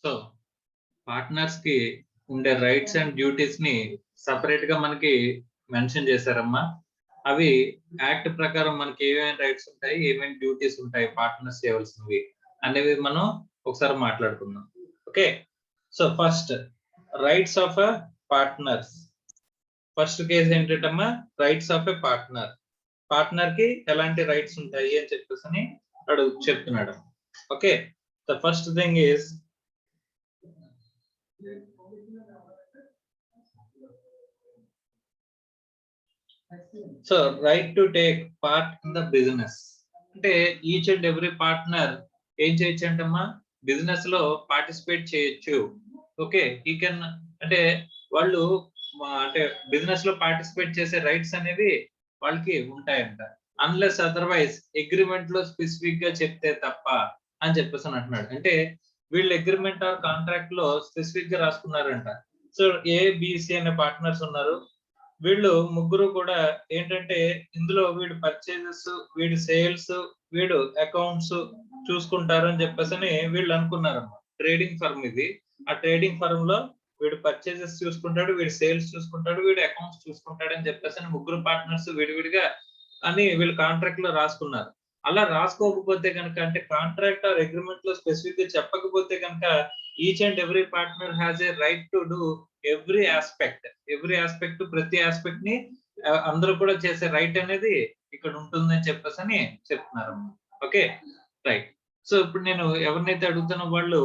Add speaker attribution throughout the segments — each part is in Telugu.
Speaker 1: సో పార్ట్నర్స్ కి ఉండే రైట్స్ అండ్ డ్యూటీస్ ని సపరేట్ గా మనకి మెన్షన్ చేశారమ్మా. అవి యాక్ట్ ప్రకారం మనకి ఏమేమి రైట్స్ ఉంటాయి, ఏమేమి డ్యూటీస్ ఉంటాయి పార్ట్నర్స్ చేయవలసినవి అనేవి మనం ఒకసారి మాట్లాడుకుందాం. Okay, so first rights of a partners. First case ఏంటంటమ్మా, rights of a partner. Partner కి ఎలాంటి రైట్స్ ఉంటాయి అని చెప్పేసి చెప్తున్నాడు. Okay, the first thing is so right to take part in the business. అంటే ఈచ్ అండ్ ఎవ్రీ పార్ట్నర్ ఏం చేయొచ్చు అంటమ్మా, బిజినెస్ లో పార్టిసిపేట్ చేయొచ్చు. ఓకే, ఈ కెన్ అంటే వాళ్ళు అంటే బిజినెస్ లో పార్టిసిపేట్ చేసే రైట్స్ అనేవి వాళ్ళకి ఉంటాయంట. అన్లెస్ అదర్వైజ్ అగ్రిమెంట్ లో స్పెసిఫిక్ గా చెప్తే తప్ప అని చెప్పేసి అంటున్నాడు. అంటే వీళ్ళు అగ్రిమెంట్ ఆర్ కాంట్రాక్ట్ లో స్పెసిఫిక్ గా రాసుకున్నారంట. సో ఏబిసి అనే పార్ట్నర్స్ ఉన్నారు. వీళ్ళు ముగ్గురు కూడా ఏంటంటే ఇందులో వీడు పర్చేజెస్, వీడి సేల్స్, వీడు అకౌంట్స్ చూసుకుంటారు అని చెప్పేసి వీళ్ళు అనుకున్నారన్నమాట. ట్రేడింగ్ ఫర్మ్ ఇది. ఆ ట్రేడింగ్ ఫర్మ్ లో వీడు పర్చేజెస్ చూసుకుంటాడు, వీడు సేల్స్ చూసుకుంటాడు, వీడు అకౌంట్స్ చూసుకుంటాడు అని చెప్పేసి ముగ్గురు పార్ట్నర్స్ విడివిడిగా అని వీళ్ళు కాంట్రాక్ట్ లో రాసుకున్నారు. అలా రాసుకోకపోతే కనుక, అంటే కాంట్రాక్ట్ ఆర్ అగ్రిమెంట్ లో స్పెసిఫిక్ గా చెప్పకపోతే కనుక each and every partner has a right to do every aspect ప్రతి ఆస్పెక్ట్ ని అందరూ కూడా చేసే రైట్ అనేది ఇక్కడ ఉంటుందని చెప్పేసి చెప్తున్నారు. Okay, right. సో ఇప్పుడు నేను ఎవరినైతే అడుగుతున్న వాళ్ళు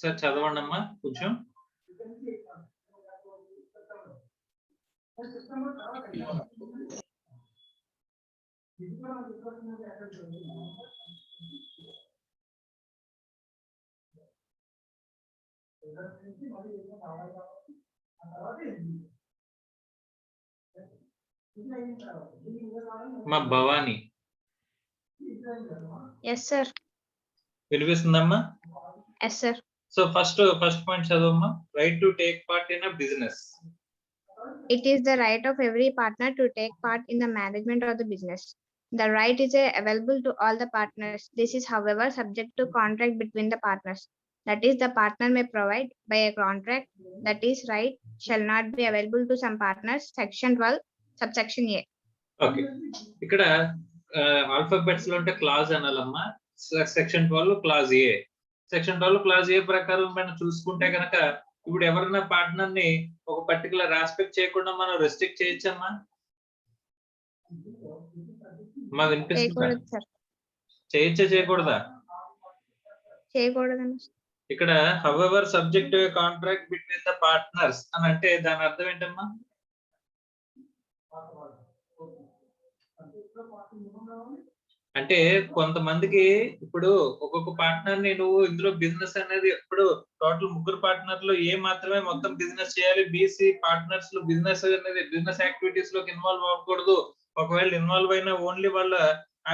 Speaker 1: సార్ చదవండి అమ్మా కొంచెం. మా భవాని.
Speaker 2: Yes sir.
Speaker 1: వినిపిస్తుందమ్మా?
Speaker 2: Yes sir.
Speaker 1: So first point చదవమ్మా. Right to take part in a business.
Speaker 2: It is the right of every partner to take part in the management of the business. The right is available to all the partners. This is, however, subject to contract between the partners. That is, the partner may provide by a contract that is right shall not be available to some partners. Section 12, subsection A.
Speaker 1: Okay, ఇక్కడ ఆల్ఫాబెట్స్ లో ఉంటే క్లాజ్ అనాలమ్మా. Section 12 clause A. Section 12 clause A ప్రకారం మనం చూసుకుంటే కనుక ఇప్పుడు ఎవరైనా పార్ట్నర్ ని ఒక పర్టికులర్ ఆస్పెక్ట్ చేయకుండా మనం రెస్ట్రిక్ట్ చేయొచ్చమ్మా? మా వినిపిస్తుందా? చేయొచ్చా చేయకూడదా?
Speaker 2: చేయకూడదు.
Speaker 1: ఇక్కడ however subject to A contract between the partners అని అంటే దాని అర్థం ఏంటమ్మా? అంటే కొంతమందికి ఇప్పుడు ఒక్కొక్క పార్ట్నర్ ని నువ్వు ఇందులో బిజినెస్ అనేది ఇప్పుడు టోటల్ ముగ్గురు పార్ట్నర్లు ఏ మాత్రమే మొత్తం బిజినెస్ చేయాలి, బీసీ పార్ట్నర్స్ లో బిజినెస్ అనేది బిజినెస్ యాక్టివిటీస్ లోకి ఇన్వాల్వ్ అవ్వకూడదు, ఒకవేళ ఇన్వాల్వ్ అయినా ఓన్లీ వాళ్ళ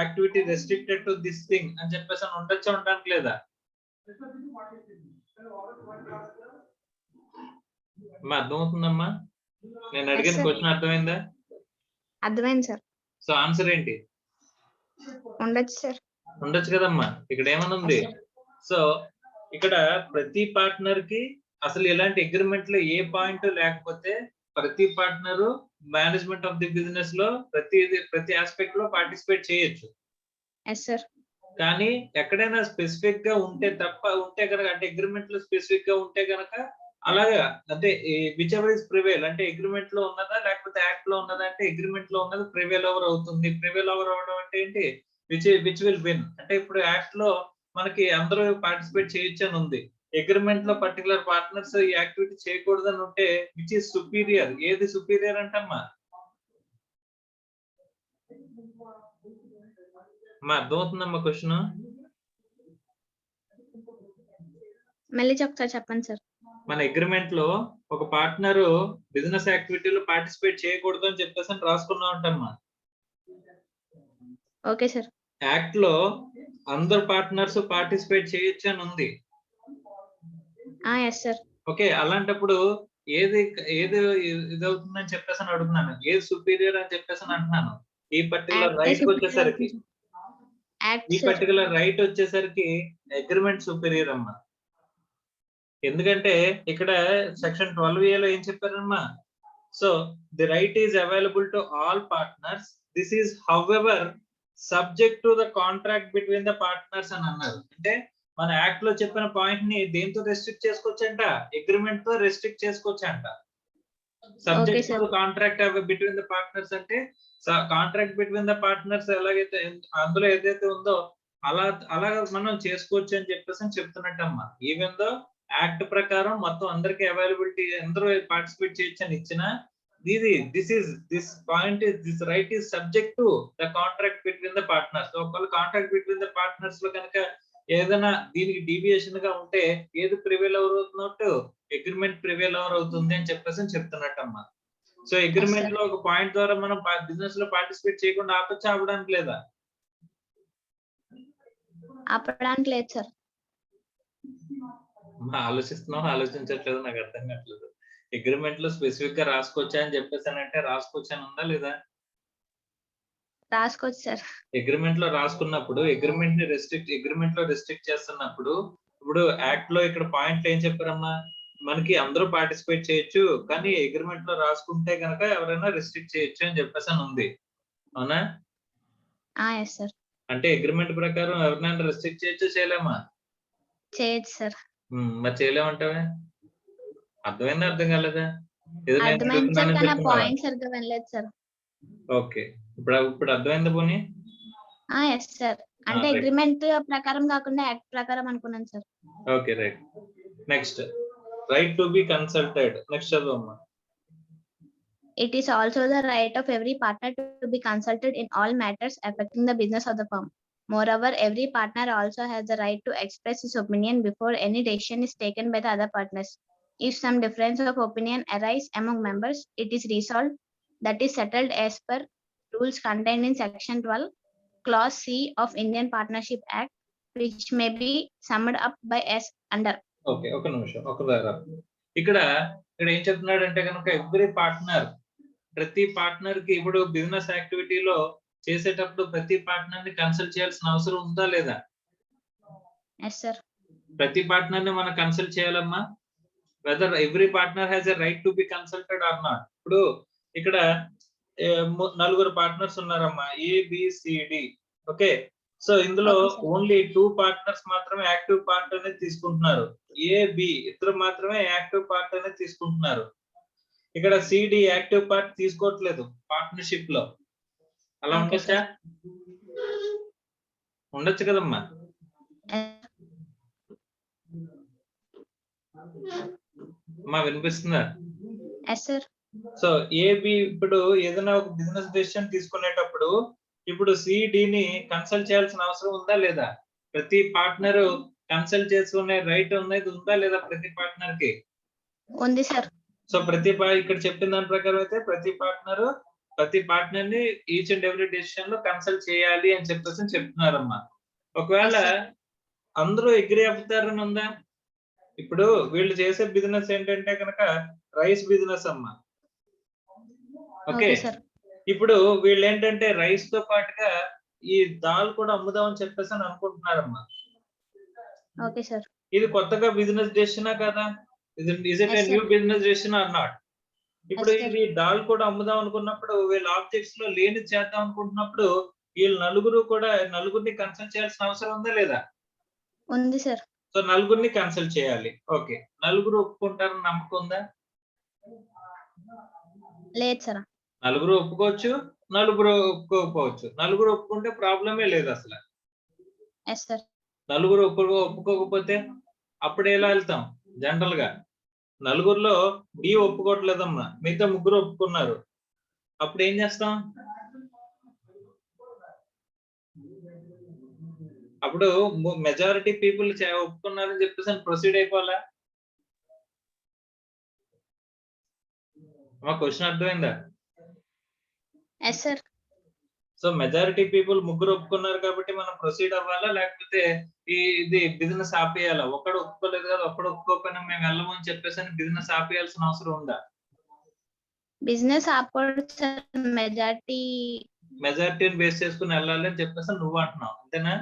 Speaker 1: activity restricted to this thing అని చెప్పేసి అని ఉండొచ్చా ఉండడానికి లేదా? అర్థమవుతుందమ్మా? నేను అడిగిన క్వశ్చన్ అర్థమైందా?
Speaker 2: అర్థమైంది సార్.
Speaker 1: సో ఆన్సర్ ఏంటి?
Speaker 2: ఉండొచ్చు సార్.
Speaker 1: ఉండొచ్చు కదమ్మా. ఇక్కడ ఏమనుంది? సో ఇక్కడ ప్రతి పార్ట్నర్ కి అసలు ఎలాంటి అగ్రిమెంట్ లో ఏ పాయింట్ లేకపోతే ప్రతి partner management of the business లో ప్రతి ఆస్పెక్ట్ లో పార్టిసిపేట్ చేయొచ్చు. కానీ ఎక్కడైనా స్పెసిఫిక్ గా ఉంటే కనుక, అంటే అగ్రిమెంట్ లో స్పెసిఫిక్ గా ఉంటే కనుక అలాగా, అంటే విచ్ ఎవర్ ఇస్ ప్రివేల్, అంటే అగ్రిమెంట్ లో ఉన్నదా లేకపోతే యాక్ట్ లో ఉన్నదా అంటే అగ్రిమెంట్ లో ఉన్నది ప్రివేల్ ఓవర్ అవుతుంది. ప్రివేల్ ఓవర్ అవడం అంటే ఏంటి? Which will win. అంటే ఇప్పుడు యాక్ట్ లో మనకి అందరూ పార్టిసిపేట్ చేయొచ్చు అని ఉంది. అగ్రిమెంట్ లో పర్టికులర్ పార్ట్నర్స్ ఈ యాక్టివిటీ చేయకూడదని ఉంటే విచ్ ఇస్ సుపీరియర్? ఏది సుపీరియర్ అంటమ్మా? అర్థమవుతుందమ్మా క్వశ్చన్?
Speaker 2: మళ్ళీ చెప్తారా? చెప్పండి సార్.
Speaker 1: మన అగ్రిమెంట్ లో ఒక పార్ట్నర్ బిజినెస్ యాక్టివిటీలో పార్టిసిపేట్ చేయకూడదు అని చెప్పేసి రాసుకున్నా ఉంటామ్మా.
Speaker 2: Okay sir.
Speaker 1: యాక్ట్ లో అందరు పార్ట్నర్స్ పార్టిసిపేట్ చేయొచ్చు అని ఉంది. ఓకే, అలాంటప్పుడు ఏది ఇదవుతుందని చెప్పేసి అడుగుతున్నాను. ఏది సుపీరియర్ అని చెప్పేసి అంటున్నాను. ఈ పర్టికులర్ రైట్ వచ్చేసరికి అగ్రిమెంట్ సుపీరియర్ అమ్మా. ఎందుకంటే ఇక్కడ సెక్షన్ 12A లో ఏం చెప్పారమ్మా? So the right is available to all partners. This is however subject to the contract between the partners అని అన్నారు. అంటే మన యాక్ట్ లో చెప్పిన పాయింట్ ని దేంతో రెస్ట్రిక్ట్ చేసుకోవచ్చంట? అగ్రిమెంట్ తో రెస్ట్రిక్ట్ చేసుకోవచ్చంట. Subject to contract between the partners అంటే కాంట్రాక్ట్ బిట్వీన్ ద పార్ట్నర్స్ ఎలాగైతే అందులో ఏదైతే ఉందో అలా మనం చేసుకోవచ్చు అని చెప్పేసి చెప్తున్నట్టమ్మా. ఈవెన్ దో యాక్ట్ ప్రకారం మొత్తం అందరికి అవైలబిలిటీ అందరూ పార్టిసిపేట్ చేయొచ్చు అని ఇచ్చిన this point this right is subject to the contract between the partners. ఒకవేళ కాంట్రాక్ట్ బిట్వీన్ ద పార్ట్నర్స్ లో కనుక ఏదైనా దీనికి డీవియేషన్ గా ఉంటే ఏది ప్రివేల్ ఓవర్ అవుతున్నట్టు? అగ్రిమెంట్ ప్రివేల్ ఓవర్ అవుతుంది అని చెప్పేసి చెప్తున్నట్టమ్మా. సో అగ్రిమెంట్ లో ఒక పాయింట్ ద్వారా మనం బిజినెస్ లో పార్టిసిపేట్ చేయకుండా ఆపచ్చా, ఆపడానికి లేదా?
Speaker 2: ఆపడానికి లేదు సార్.
Speaker 1: ఆలోచించట్లేదు, నాకు అర్థం కావట్లేదు. అగ్రిమెంట్ లో స్పెసిఫిక్ గా రాసుకోవచ్చా అని చెప్పేసానంటే రాసుకోవచ్చా అని ఉందా లేదా?
Speaker 2: రాసుకోవచ్చు సార్.
Speaker 1: అగ్రిమెంట్ లో రాసుకున్నప్పుడు అగ్రిమెంట్ లో రెస్ట్రిక్ట్ చేస్తున్నప్పుడు ఇప్పుడు యాక్ట్ లో ఇక్కడ పాయింట్ ఏం చెప్పారమ్మా? మనకి అందరూ పార్టిసిపేట్ చేయొచ్చు, కానీ అగ్రిమెంట్ లో రాసుకుంటే కనుక ఎవరైనా రెస్ట్రిక్ట్ చేయొచ్చు అని చెప్పేసి అని ఉంది. అవునా?
Speaker 2: Yes sir.
Speaker 1: అంటే అగ్రిమెంట్ ప్రకారం ఎవరినైనా రెస్ట్రిక్ట్ చేయొచ్చు, చేయలేమా?
Speaker 2: చేయొచ్చు సార్.
Speaker 1: మరి చేయలేమంటావే? అర్థమైందా, అర్థం కాలేదా?
Speaker 2: అర్థమైంది సార్, కానీ పాయింట్ సరిగ్గా వినలేదు సార్.
Speaker 1: ఓకే, ఇప్పుడు అర్థమైందా పోనీ?
Speaker 2: Yes sir. అంటే అగ్రిమెంట్ ప్రకారం కాకుండా యాక్ట్ ప్రకారం అనుకున్నాను sir.
Speaker 1: Okay, right. Next, right to be consulted. Next చదవమ్మా.
Speaker 2: It is also the right of every partner to be consulted in all matters affecting the business of the firm. Moreover, every partner also has the right to express his opinion before any decision is taken by the other partners. If some difference of opinion arises among members, it is resolved, that is settled as per rules contained in Section 12, Clause C of Indian Partnership Act, which may be summed up by as under.
Speaker 1: Okay, ఒక నిమిషం, ఇక్కడ ఏం చెప్తున్నాడంటే కనుక ఎవ్రీ పార్ట్నర్, ప్రతి పార్ట్నర్ కి ఇప్పుడు బిజినెస్ యాక్టివిటీలో చేసేటప్పుడు ప్రతి పార్ట్నర్ ని కన్సల్ట్ చేయాల్సిన అవసరం ఉందా లేదా?
Speaker 2: Yes sir.
Speaker 1: ప్రతి పార్ట్నర్ ని మనం కన్సల్ట్ చేయాలమ్మా. Whether every partner has a right to be consulted or not. ఇప్పుడు ఇక్కడ నలుగురు పార్ట్నర్స్ ఉన్నారమ్మా, ABCD. ఓకే, సో ఇందులో ఓన్లీ 2 పార్ట్నర్స్ మాత్రమే యాక్టివ్ పార్ట్ అనేది తీసుకుంటున్నారు. AB ఇద్దరు మాత్రమే యాక్టివ్ పార్ట్ అనేది తీసుకుంటున్నారు. ఇక్కడ CD యాక్టివ్ పార్ట్ తీసుకోవట్లేదు పార్ట్నర్షిప్ లో. అలా ఉండొచ్చా? ఉండొచ్చు కదమ్మా. అమ్మా వినిపిస్తుందా? సో AB ఇప్పుడు ఏదైనా ఒక బిజినెస్ డెసిషన్ తీసుకునేటప్పుడు ఇప్పుడు CD ని కన్సల్ట్ చేయాల్సిన అవసరం ఉందా లేదా? ప్రతి పార్ట్నర్ కన్సల్ట్ చేసుకునే రైట్ అనేది ఉందా లేదా ప్రతి పార్ట్నర్ కి?
Speaker 2: ఉంది సార్. సో
Speaker 1: ఇక్కడ చెప్పిన దాని ప్రకారం అయితే ప్రతి పార్ట్నర్ ని ఈచ్ అండ్ ఎవ్రీ డెసిషన్ లో కన్సల్ట్ చేయాలి అని చెప్పేసి చెప్తున్నారమ్మా. ఒకవేళ అందరూ అగ్రీ అవుతారని ఉందా? ఇప్పుడు వీళ్ళు చేసే బిజినెస్ ఏంటంటే కనుక రైస్ బిజినెస్ అమ్మా. ఓకే, ఇప్పుడు వీళ్ళు ఏంటంటే రైస్ తో పాటుగా ఈ దాల్ కూడా అమ్ముదామని చెప్పేసి అని అనుకుంటున్నారమ్మా.
Speaker 2: Okay sir.
Speaker 1: ఇది కొత్తగా బిజినెస్ డెసిషనా కదా? Is it a new business decision or not? ఇప్పుడు ఇది దాల్ కూడా అమ్ముదాం అనుకున్నప్పుడు వీళ్ళ ఆబ్జెక్ట్స్ లో లేని చేద్దాం అనుకుంటున్నప్పుడు వీళ్ళు నలుగురిని కన్సల్ట్ చేయాల్సిన అవసరం ఉందా లేదా?
Speaker 2: ఉంది సార్.
Speaker 1: సో నలుగురిని కన్సల్ట్ చేయాలి. ఓకే, నలుగురు ఒప్పుకుంటారని నమ్మకం ఉందా?
Speaker 2: లేదు సార్.
Speaker 1: నలుగురు ఒప్పుకోవచ్చు, నలుగురు ఒప్పుకోకపోవచ్చు. నలుగురు ఒప్పుకుంటే ప్రాబ్లమే లేదు అసలు. నలుగురు ఒప్పుకోకపోతే అప్పుడు ఎలా వెళ్తాం? జనరల్ గా నలుగురులో B ఒప్పుకోవట్లేదమ్మా, మిగతా ముగ్గురు ఒప్పుకున్నారు. అప్పుడు ఏం చేస్తాం? అప్పుడు మెజారిటీ పీపుల్ ఒప్పుకున్నారని చెప్పేసి ప్రొసీడ్ అయిపోవాలా? అమ్మా క్వశ్చన్ అర్థమైందా? సో మెజారిటీ పీపుల్ ముగ్గురు ఒప్పుకున్నారు కాబట్టి మనం ప్రొసీడ్ అవ్వాలా, లేకపోతే ఇది బిజినెస్ ఆపేయాలా? ఒక్కడు ఒప్పుకోలేదు కదా, ఒక్కడు ఒప్పుకోకపోయినా మేము వెళ్ళము అని చెప్పేసి బిజినెస్ ఆపేయాల్సిన అవసరం ఉందా?
Speaker 2: బిజినెస్
Speaker 1: మెజారిటీని బేస్ చేసుకుని వెళ్ళాలి అని చెప్పేసి నువ్వు అంటున్నావు, అంతేనా?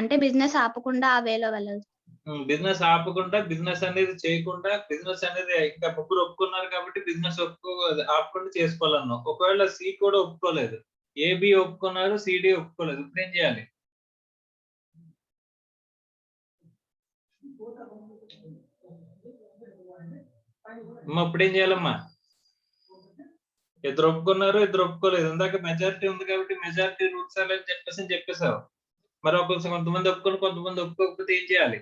Speaker 2: అంటే బిజినెస్ ఆపకుండా ఆ వేలో వెళ్ళాలి.
Speaker 1: బిజినెస్ ఆపకుండా, బిజినెస్ అనేది చేయకుండా, బిజినెస్ అనేది ఇంకా ముగ్గురు ఒప్పుకున్నారు కాబట్టి బిజినెస్ ఆపకుండా చేసుకోవాలన్నాం. ఒకవేళ సి కూడా ఒప్పుకోలేదు, ఏబి ఒప్పుకున్నారు, సిడి ఒప్పుకోలేదు, ఇప్పుడు ఏం చేయాలి? అమ్మా ఇప్పుడు ఏం చేయాలమ్మా? ఇద్దరు ఒప్పుకున్నారు, ఇద్దరు ఒప్పుకోలేదు. ఇందాక మెజారిటీ ఉంది కాబట్టి మెజారిటీ రూల్స్ అని చెప్పేసావు. మరి కొంతమంది ఒప్పుకొని కొంతమంది ఒప్పుకోకపోతే ఏం చేయాలి?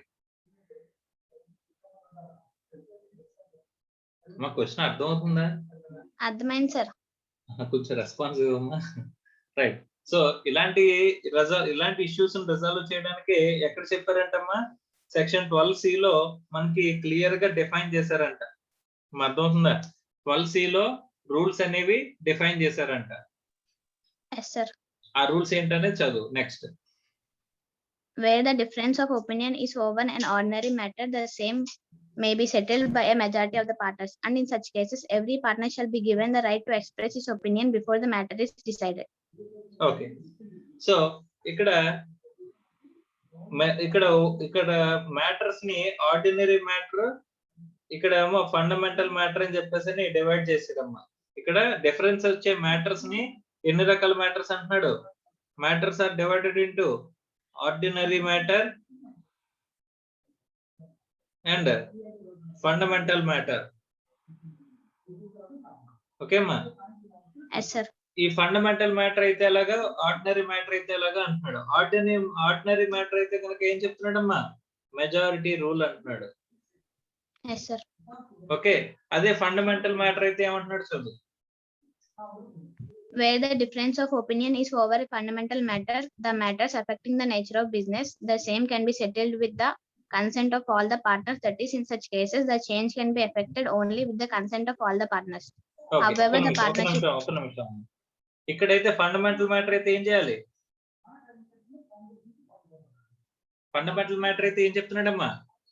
Speaker 1: మా క్వశ్చన్ అర్థం అవుతుందా?
Speaker 2: అర్థమైంది సార్.
Speaker 1: కొంచెం రెస్పాన్స్ ఇవ్వమ్మా. రైట్. సో ఇలాంటి ఇష్యూస్ రిజాల్వ్ చేయడానికి ఎక్కడ చెప్పారంటమ్మా? సెక్షన్ 12C లో మనకి క్లియర్ గా డిఫైన్ చేశారంట. అర్థమవుతుందా? 12C లో రూల్స్ అనేవి డిఫైన్ చేశారంట.
Speaker 2: Yes, sir.
Speaker 1: ఆ రూల్స్ ఏంటనేది చదువు next.
Speaker 2: Where the difference of opinion is over an ordinary matter, the same may be settled by a majority of the partners, and in such cases, every partner shall be given the right to express his opinion before the matter is decided.
Speaker 1: Okay. So ఇక్కడ మ్యాటర్స్ ని ఆర్డినరీ మ్యాటర్, ఇక్కడ ఏమో ఫండమెంటల్ మ్యాటర్ అని చెప్పేసి డివైడ్ చేసాడమ్మా. ఇక్కడ డిఫరెన్స్ వచ్చే మ్యాటర్స్ ని ఎన్ని రకాల మ్యాటర్స్ అంటున్నాడు? Matters are divided into ordinary matter and fundamental matter. Okay అమ్మా?
Speaker 2: Yes, sir.
Speaker 1: ఈ ఫండమెంటల్ మ్యాటర్ అయితే ఎలాగా, ఆర్డినరీ మ్యాటర్ అయితే ఎలాగా అంటున్నాడు. ఆర్డినరీ మ్యాటర్ అయితే కనుక ఏం చెప్తున్నాడమ్మా? మెజారిటీ రూల్ అంటున్నాడు.
Speaker 2: Yes, sir.
Speaker 1: ఓకే, అదే ఫండమెంటల్ మ్యాటర్ అయితే ఏమంటున్నాడు చదువు.
Speaker 2: Where the difference of opinion is over a fundamental matter, the matters affecting the nature of business, the same can be settled with the consent of all the partners. That is, in such cases, the change can be effected only with the consent of all the partners. However, the partnership.
Speaker 1: ఒక నిమిషం. ఇక్కడైతే ఫండమెంటల్ మ్యాటర్ అయితే ఏం చేయాలి? ఫండమెంటల్ మ్యాటర్ అయితే ఏం చెప్తున్నాడమ్మా?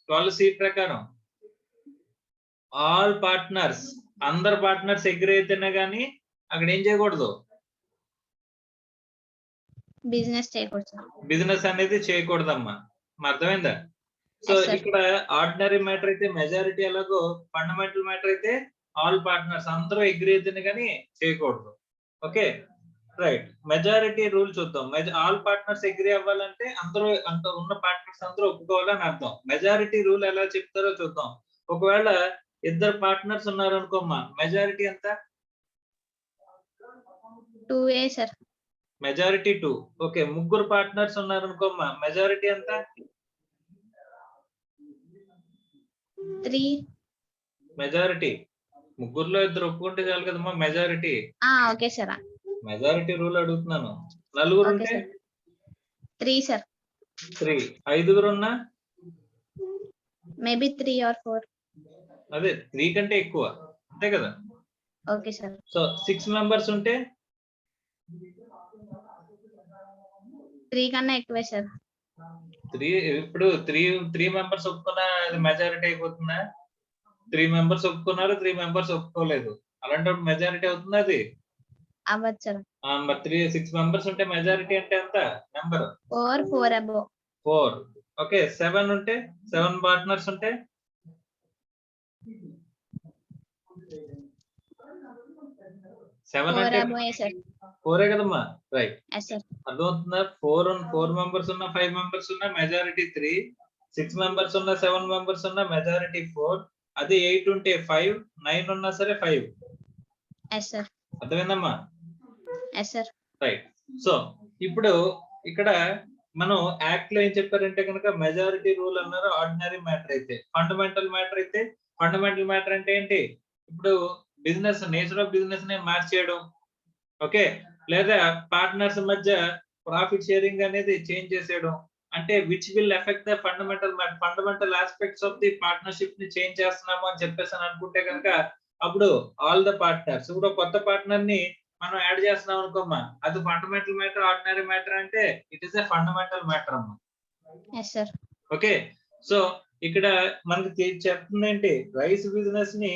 Speaker 1: 12C ప్రకారం ఆల్ పార్ట్నర్స్, అందరు పార్ట్నర్స్ అగ్రీ అయితేనే గానీ అక్కడ ఏం చేయకూడదు? బిజినెస్ అనేది చేయకూడదమ్మా. అర్థమైందా? సో ఇక్కడ ఆర్డినరీ మ్యాటర్ అయితే మెజారిటీ ఎలాగో, ఫండమెంటల్ మ్యాటర్ అయితే ఆల్ పార్ట్నర్స్ అందరూ అగ్రీ అయితేనే గానీ చేయకూడదు. Okay right. మెజారిటీ రూల్ చూద్దాం. ఆల్ పార్ట్నర్స్ అగ్రీ అవ్వాలంటే అందరూ ఉన్న పార్ట్నర్స్ అందరూ ఒప్పుకోవాలని అర్థం. మెజారిటీ రూల్ ఎలా చెప్తారో చూద్దాం. ఒకవేళ ఇద్దరు పార్ట్నర్స్ ఉన్నారు అనుకోమ్మా, మెజారిటీ ఎంత?
Speaker 2: 2A, sir.
Speaker 1: మెజారిటీ 2. ఓకే, ముగ్గురు పార్ట్నర్స్ ఉన్నారు అనుకోమ్మా, మెజారిటీ ఎంత?
Speaker 2: 3.
Speaker 1: మెజారిటీ ముగ్గురులో ఇద్దరు ఒప్పుకుంటే చాలు కదమ్మా majority.
Speaker 2: Okay sir.
Speaker 1: Majority rule అడుగుతున్నాను. నలుగురు ఉంటే
Speaker 2: 3, sir.
Speaker 1: 3. ఐదుగురు ఉన్నా
Speaker 2: మేబీ 3 or 4.
Speaker 1: అదే 3 కంటే ఎక్కువ, అంతే కదా?
Speaker 2: Okay sir.
Speaker 1: సో 6 మెంబర్స్ ఉంటే
Speaker 2: 3 కన్నా ఎక్కువే సార్.
Speaker 1: 3 ఇప్పుడు 3 మెంబర్స్ ఒప్పుకున్నా అది మెజారిటీ అయిపోతుందా? 3 మెంబర్స్ ఒప్పుకున్నారు, 3 మెంబర్స్ ఒప్పుకోలేదు, అలాంటప్పుడు మెజారిటీ అవుతుందా? అది
Speaker 2: అవ్వదు సార్.
Speaker 1: మరి 6 మెంబర్స్ ఉంటే మెజారిటీ అంటే ఎంత నెంబర్?
Speaker 2: 4 above.
Speaker 1: 4. ఓకే, 7 ఉంటే 7 పార్ట్నర్స్ ఉంటే 7 అంటే 4 కదమ్మా? రైట్. అర్థమవుతుందా? 4 మెంబర్స్ ఉన్నా 5 మెంబర్స్ ఉన్నా మెజారిటీ 3, 6 మెంబర్స్ ఉన్నా 7 మెంబర్స్ ఉన్నా మెజారిటీ 4, అదే 8 ఉంటే 5, 9 ఉన్నా సరే 5. అర్థమైందమ్మా? రైట్. సో ఇప్పుడు ఇక్కడ మనం యాక్ట్ లో ఏం చెప్పారంటే కనుక మెజారిటీ రూల్ అన్నారు ఆర్డినరీ మ్యాటర్ అయితే. ఫండమెంటల్ మ్యాటర్ అయితే, ఫండమెంటల్ మ్యాటర్ అంటే ఏంటి? ఇప్పుడు బిజినెస్ నేచర్ ఆఫ్ బిజినెస్ ని మార్చేయడం, ఓకే, లేదా పార్ట్నర్స్ మధ్య ప్రాఫిట్ షేరింగ్ అనేది చేంజ్ చేసేయడం, అంటే which will effect the fundamental aspects of the partnership ని చేంజ్ చేస్తున్నాము అని చెప్పేసి అనుకుంటే కనుక అప్పుడు ఆల్ ద పార్ట్నర్స్, ఇప్పుడు కొత్త పార్ట్నర్ ని మనం యాడ్ చేస్తున్నాం అనుకోమ్మా, అది ఫండమెంటల్ మ్యాటర్ ఆర్డినరీ మ్యాటర్ అంటే it is a fundamental matter అమ్మా. ఓకే, సో ఇక్కడ మనకి చెప్తుంది ఏంటి? రైస్ బిజినెస్ ని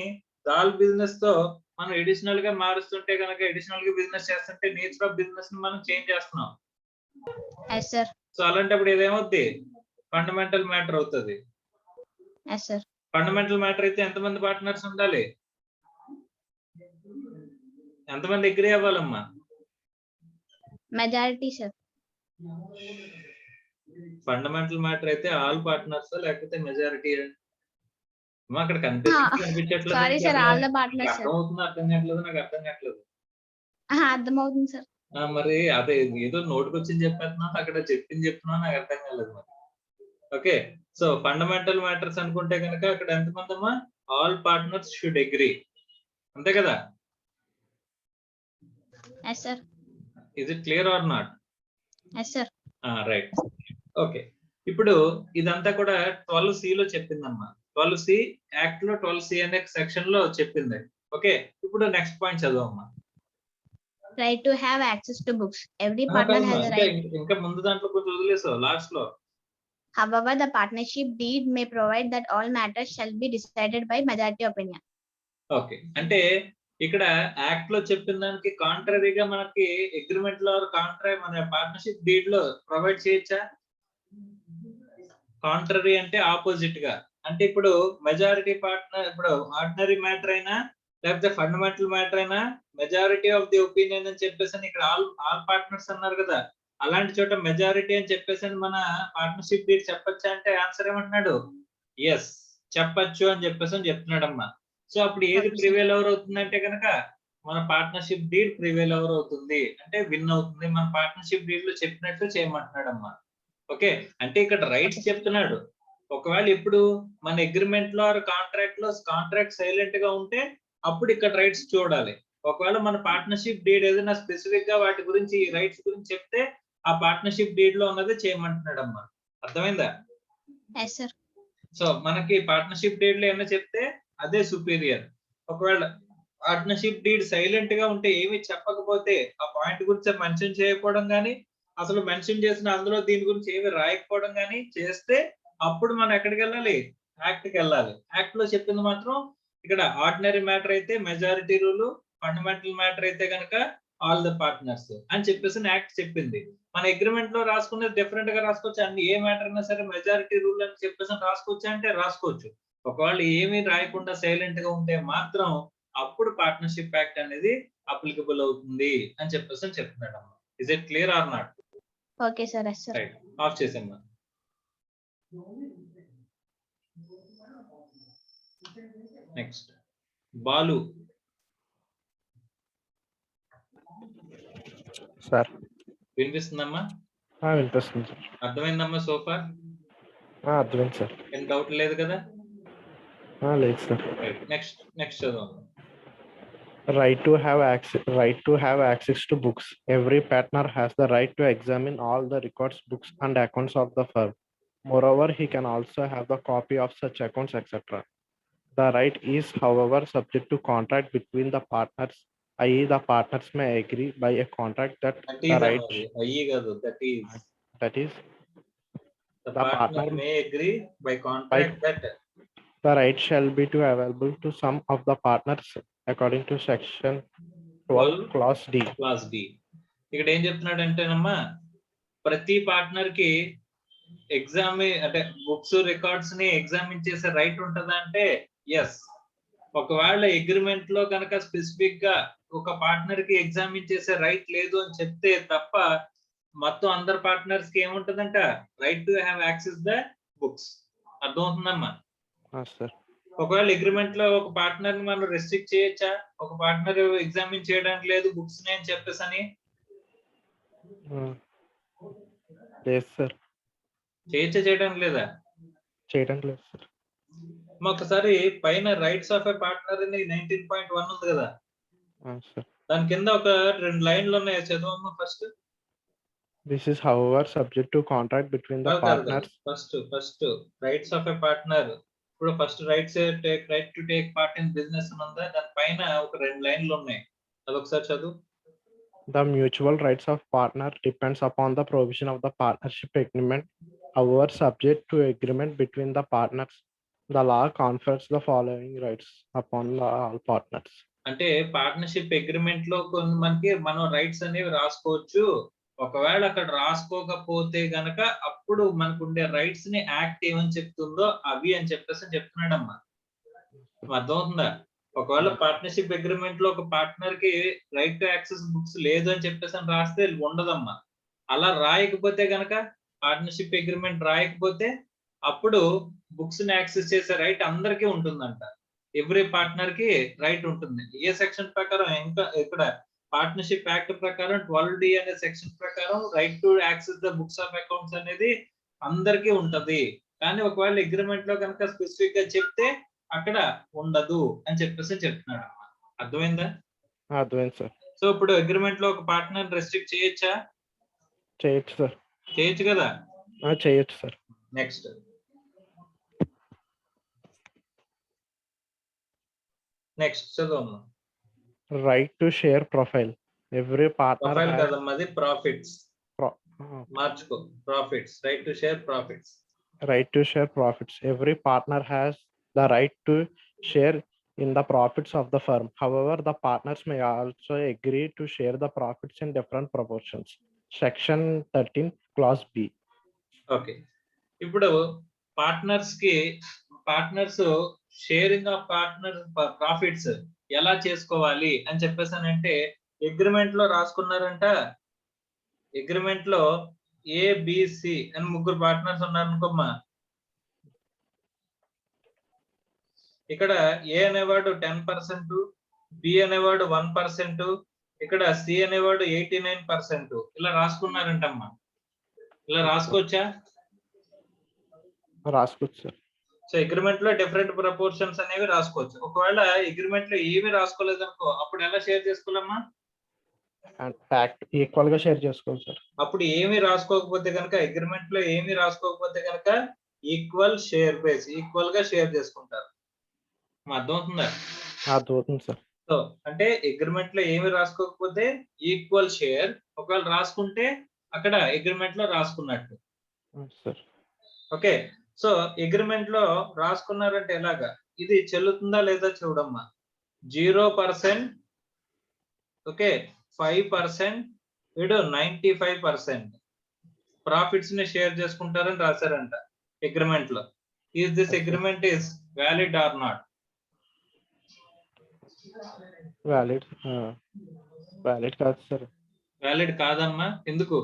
Speaker 1: దాల్ బిజినెస్ తో మనం ఎడిషనల్ గా మారుస్తుంటే కనుక, ఎడిషనల్ గా బిజినెస్ చేస్తుంటే నేచర్ ఆఫ్ బిజినెస్ ని మనం చేంజ్ చేస్తున్నాం. సో అలాంటప్పుడు ఇదేమవుద్ది? ఫండమెంటల్ మ్యాటర్ అవుతుంది.
Speaker 2: Yes, sir.
Speaker 1: ఫండమెంటల్ మ్యాటర్ అయితే ఎంతమంది పార్ట్నర్స్ ఉండాలి? ఎంతమంది అగ్రీ అవ్వాలమ్మా?
Speaker 2: Majority, sir.
Speaker 1: ఫండమెంటల్ మ్యాటర్ అయితే ఆల్ పార్ట్నర్స్ లేకపోతే మెజారిటీ? అక్కడ కనిపించట్లేదు.
Speaker 2: Sorry, sir. All the partners, sir.
Speaker 1: అర్థమవుతుందో అర్థం కావట్లేదు, నాకు అర్థం కావట్లేదు.
Speaker 2: అర్థమవుతుంది సార్.
Speaker 1: మరి అదే ఏదో నోటికొచ్చింది చెప్పేస్తున్నావు, అక్కడ చెప్తున్నావు, నాకు అర్థం కాలేదు మరి. ఓకే, సో ఫండమెంటల్ మ్యాటర్స్ అనుకుంటే కనుక అక్కడ ఎంతమంది అమ్మా? ఆల్ పార్ట్నర్స్ షుడ్ అగ్రీ, అంతే కదా?
Speaker 2: Yes, sir.
Speaker 1: Is it clear or not?
Speaker 2: Yes, sir.
Speaker 1: Right. Okay, ఇప్పుడు ఇదంతా కూడా 12C లో చెప్పిందమ్మా. 12C యాక్ట్ లో 12C అనే సెక్షన్ లో చెప్పింది. ఓకే, ఇప్పుడు నెక్స్ట్ పాయింట్ చదవమ్మా.
Speaker 2: Right to have access to books. Every partner has a right.
Speaker 1: ఇంకా ముందు దాంట్లో కొంచెం వదిలేసావు లాస్ట్ లో.
Speaker 2: However, the partnership deed may provide that all matters shall be decided by majority opinion.
Speaker 1: Okay, అంటే ఇక్కడ యాక్ట్ లో చెప్పిన దానికి కాంట్రరీగా మనకి అగ్రిమెంట్ లో మన పార్ట్నర్షిప్ డీడ్ లో ప్రొవైడ్ చేయొచ్చా? కాంట్రరీ అంటే ఆపోజిట్ గా, అంటే ఇప్పుడు మెజారిటీ పార్ట్నర్, ఇప్పుడు ఆర్డినరీ మ్యాటర్ అయినా లేకపోతే ఫండమెంటల్ మ్యాటర్ అయినా మెజారిటీ ఆఫ్ ది ఒపీనియన్ అని చెప్పేసి ఇక్కడ ఆల్ పార్ట్నర్స్ అన్నారు కదా, అలాంటి చోట మెజారిటీ అని చెప్పేసి మన పార్ట్నర్షిప్ డీడ్ చెప్పొచ్చా అంటే ఆన్సర్ ఏమంటున్నాడు? ఎస్, చెప్పచ్చు అని చెప్పేసి చెప్తున్నాడమ్మా. సో అప్పుడు ఏది ప్రివేల్ ఎవరు అవుతుందంటే కనుక మన పార్ట్నర్షిప్ డీడ్ ప్రివేల్ ఎవరు అవుతుంది అంటే విన్ అవుతుంది. మన పార్ట్నర్షిప్ డీడ్ లో చెప్పినట్లు చేయమంటున్నాడమ్మా. ఓకే, అంటే ఇక్కడ రైట్స్ చెప్తున్నాడు. ఒకవేళ ఇప్పుడు మన అగ్రిమెంట్ లో కాంట్రాక్ట్ సైలెంట్ గా ఉంటే అప్పుడు ఇక్కడ రైట్స్ చూడాలి. ఒకవేళ మన పార్ట్నర్షిప్ డీడ్ ఏదైనా స్పెసిఫిక్ గా వాటి గురించి రైట్స్ గురించి చెప్తే ఆ పార్ట్నర్షిప్ డీడ్ లో ఉన్నది చేయమంటున్నాడమ్మా. అర్థమైందా? సో మనకి పార్ట్నర్షిప్ డీడ్ లో ఏమైనా చెప్తే అదే సుపీరియర్. ఒకవేళ పార్ట్నర్షిప్ డీడ్ సైలెంట్ గా ఉంటే ఏమి చెప్పకపోతే ఆ పాయింట్ గురించి మెన్షన్ చేయకపోవడం గానీ, అసలు మెన్షన్ చేసిన అందులో దీని గురించి ఏమి రాయకపోవడం గానీ చేస్తే అప్పుడు మనం ఎక్కడికి వెళ్ళాలి? యాక్ట్ కి వెళ్ళాలి. యాక్ట్ లో చెప్పింది మాత్రం ఇక్కడ ఆర్డినరీ మ్యాటర్ అయితే మెజారిటీ రూల్, ఫండమెంటల్ మ్యాటర్ అయితే కనుక ఆల్ ద పార్ట్నర్స్ అని చెప్పేసి యాక్ట్ చెప్పింది. మన అగ్రిమెంట్ లో రాసుకునేది డిఫరెంట్ గా రాసుకోవచ్చు. అన్ని ఏ మ్యాటర్ అయినా సరే మెజారిటీ రూల్ అని చెప్పేసి రాసుకోవచ్చు అంటే రాసుకోవచ్చు. ఒకవేళ ఏమీ రాయకుండా సైలెంట్ గా ఉంటే మాత్రం అప్పుడు పార్ట్నర్షిప్ యాక్ట్ అనేది అప్లికబుల్ అవుతుంది అని చెప్పేసి చెప్తున్నాడు అమ్మా. Is it clear or not?
Speaker 2: Okay sir.
Speaker 1: Right, off చేసేమ్మా. నెక్స్ట్ బాలు.
Speaker 3: సార్
Speaker 1: వినిపిస్తుందమ్మా?
Speaker 3: వినిపిస్తుంది సార్.
Speaker 1: అర్థమైందమ్మా సోఫా?
Speaker 3: అర్థమైంది సార్.
Speaker 1: ఏం డౌట్ లేదు కదా?
Speaker 3: లేదు సార్.
Speaker 1: నెక్స్ట్ చదవండి.
Speaker 3: Right to have access to books. Every partner has the right to examine all the records, books, and accounts of the firm. Moreover, he can also have the copy of such accounts, etc. The right is, however, subject to contract between the partners, i.e., the partners may agree by a contract that the right. That is,
Speaker 1: the partner may agree by contract that
Speaker 3: the right shall be available to some of the partners according to section 12 clause D.
Speaker 1: ఇక్కడ ఏం చెప్తున్నాడంటేనమ్మా, ప్రతి పార్ట్నర్ కి అంటే బుక్స్ రికార్డ్స్ ని ఎగ్జామిన్ చేసే రైట్ ఉంటదా అంటే ఎస్. ఒకవేళ అగ్రిమెంట్ లో కనుక స్పెసిఫిక్ గా ఒక పార్ట్నర్ కి ఎగ్జామిన్ చేసే రైట్ లేదు అని చెప్తే తప్ప మొత్తం అందరు పార్ట్నర్స్ కి ఏముంటదంట? Right to have access the books. అర్థమవుతుందమ్మా? ఒకవేళ అగ్రిమెంట్ లో ఒక పార్ట్నర్ ని మనం రెస్ట్రిక్ట్ చేయొచ్చా? ఒక పార్ట్నర్ ఎగ్జామిన్ చేయడానికి లేదు బుక్స్ ని అని చెప్పేసి అని చేయడానికి లేదా?
Speaker 3: చేయడానికి లేదు సార్.
Speaker 1: ఒకసారి పైన రైట్స్ ఆఫ్ ఎ పార్ట్నర్ అని 19.1 ఉంది కదా, దాని కింద ఒక 2 లైన్లు ఉన్నాయి, చదవమ్మా first.
Speaker 3: This is however subject to contract between the partners.
Speaker 1: First rights of a partner. ఇప్పుడు first right to take part in business ఉందా, దాని పైన ఒక 2 లైన్లు ఉన్నాయి, అది ఒకసారి చదువు.
Speaker 3: The mutual rights of partner depends upon the provision of the partnership agreement. However, subject to agreement between the partners, the law confers the following rights upon all partners.
Speaker 1: అంటే పార్ట్నర్షిప్ అగ్రిమెంట్ లో మనకి మనం రైట్స్ అనేవి రాసుకోవచ్చు. ఒకవేళ అక్కడ రాసుకోకపోతే గనక అప్పుడు మనకు ఉండే రైట్స్ ని యాక్ట్ ఏమని చెప్తుందో అవి అని చెప్పేసి చెప్తున్నాడమ్మా. అర్థమవుతుందా? ఒకవేళ పార్ట్నర్షిప్ అగ్రిమెంట్ లో ఒక పార్ట్నర్ కి రైట్ టు యాక్సెస్ బుక్స్ లేదు అని చెప్పేసి అని రాస్తే ఉండదమ్మా. అలా రాయకపోతే గనక పార్ట్నర్షిప్ అగ్రిమెంట్ రాయకపోతే అప్పుడు బుక్స్ ని యాక్సెస్ చేసే రైట్ అందరికీ ఉంటుందంట. ఎవ్రీ పార్ట్నర్ కి రైట్ ఉంటుంది. ఏ సెక్షన్ ప్రకారం ఇంకా ఇక్కడ పార్ట్నర్షిప్ యాక్ట్ ప్రకారం 12D అనే సెక్షన్ ప్రకారం right to access the books of accounts అనేది అందరికీ ఉంటది. కానీ ఒకవేళ అగ్రిమెంట్ లో కనుక స్పెసిఫిక్ గా చెప్తే అక్కడ ఉండదు అని చెప్పేసి చెప్తున్నాడు. అర్థమైందా?
Speaker 3: అర్థమైంది సార్.
Speaker 1: సో ఇప్పుడు అగ్రిమెంట్ లో ఒక పార్ట్నర్ రెస్ట్రిక్ట్ చేయొచ్చా?
Speaker 3: చేయొచ్చు సార్.
Speaker 1: చేయొచ్చు కదా?
Speaker 3: చేయొచ్చు సార్.
Speaker 1: నెక్స్ట్ చదవమ్మా.
Speaker 3: Right to share profile. Every partner
Speaker 1: profile కదమ్మా, అది ప్రాఫిట్స్. మార్చుకో, profits. Right to share profits.
Speaker 3: Right to share profits. Every partner has the right to share in the profits of the firm. However, the partners may also agree to share the profits in different proportions. Section 13, clause B.
Speaker 1: Okay, ఇప్పుడు partners sharing of partner profits ఎలా చేసుకోవాలి అని చెప్పేసానంటే అగ్రిమెంట్ లో రాసుకున్నారంట. అగ్రిమెంట్ లో ఏబిసి అని ముగ్గురు పార్ట్నర్స్ ఉన్నారు అనుకోమ్మా. ఇక్కడ ఏ అనేవాడు 10%, బి అనేవాడు 1%, ఇక్కడ సి అనేవాడు 89%. ఇలా రాసుకున్నారంటమ్మా. ఇలా రాసుకోవచ్చా?
Speaker 3: రాసుకోవచ్చు.
Speaker 1: సో అగ్రిమెంట్ లో డిఫరెంట్ ప్రపోర్షన్స్ అనేవి రాసుకోవచ్చు. ఒకవేళ అగ్రిమెంట్ లో ఏమి రాసుకోలేదు అనుకో, అప్పుడు ఎలా షేర్ చేసుకోవాలమ్మా?
Speaker 3: ఈక్వల్ గా షేర్ చేసుకోవాలి సార్.
Speaker 1: అప్పుడు ఏమి రాసుకోకపోతే కనుక, అగ్రిమెంట్ లో ఏమి రాసుకోకపోతే కనుక ఈక్వల్ షేర్ బేస్, ఈక్వల్ గా షేర్ చేసుకుంటారు. అర్థమవుతుందా?
Speaker 3: అర్థమవుతుంది సార్.
Speaker 1: సో అంటే అగ్రిమెంట్ లో ఏమి రాసుకోకపోతే ఈక్వల్ షేర్, ఒకవేళ రాసుకుంటే అక్కడ అగ్రిమెంట్ లో రాసుకున్నట్టు. ఓకే, సో అగ్రిమెంట్ లో రాసుకున్నారంటే ఎలాగా, ఇది చెల్లుతుందా లేదా చూడమ్మా. 0%, ఓకే, 5%, వీడు 95% ప్రాఫిట్స్ ని షేర్ చేసుకుంటారని రాశారంట అగ్రిమెంట్ లో. Is this agreement is valid or not?
Speaker 3: Valid కాదు సార్.
Speaker 1: వ్యాలిడ్ కాదమ్మా. ఎందుకు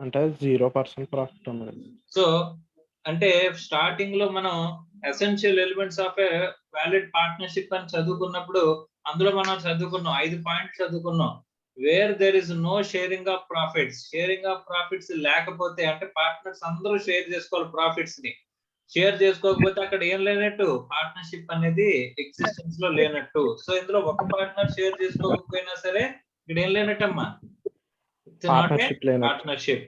Speaker 3: అంటే 0% ప్రాఫిట్ ఉన్నది.
Speaker 1: సో అంటే స్టార్టింగ్ లో మనం essential elements of a valid partnership అని చదువుకున్నప్పుడు అందులో మనం చదువుకున్నాం 5 పాయింట్లు చదువుకున్నాం. Where there is no sharing of profits, sharing of profits లేకపోతే అంటే పార్ట్నర్స్ అందరూ షేర్ చేసుకోవాలి ప్రాఫిట్స్ ని. షేర్ చేసుకోకపోతే అక్కడ ఏం లేనట్టు, పార్ట్నర్షిప్ అనేది ఎగ్జిస్టెన్స్ లో లేనట్టు. సో ఇందులో ఒక పార్ట్నర్ షేర్ చేసుకోకపోయినా సరే ఇక్కడ ఏం లేనట్టమ్మా, పార్ట్నర్షిప్.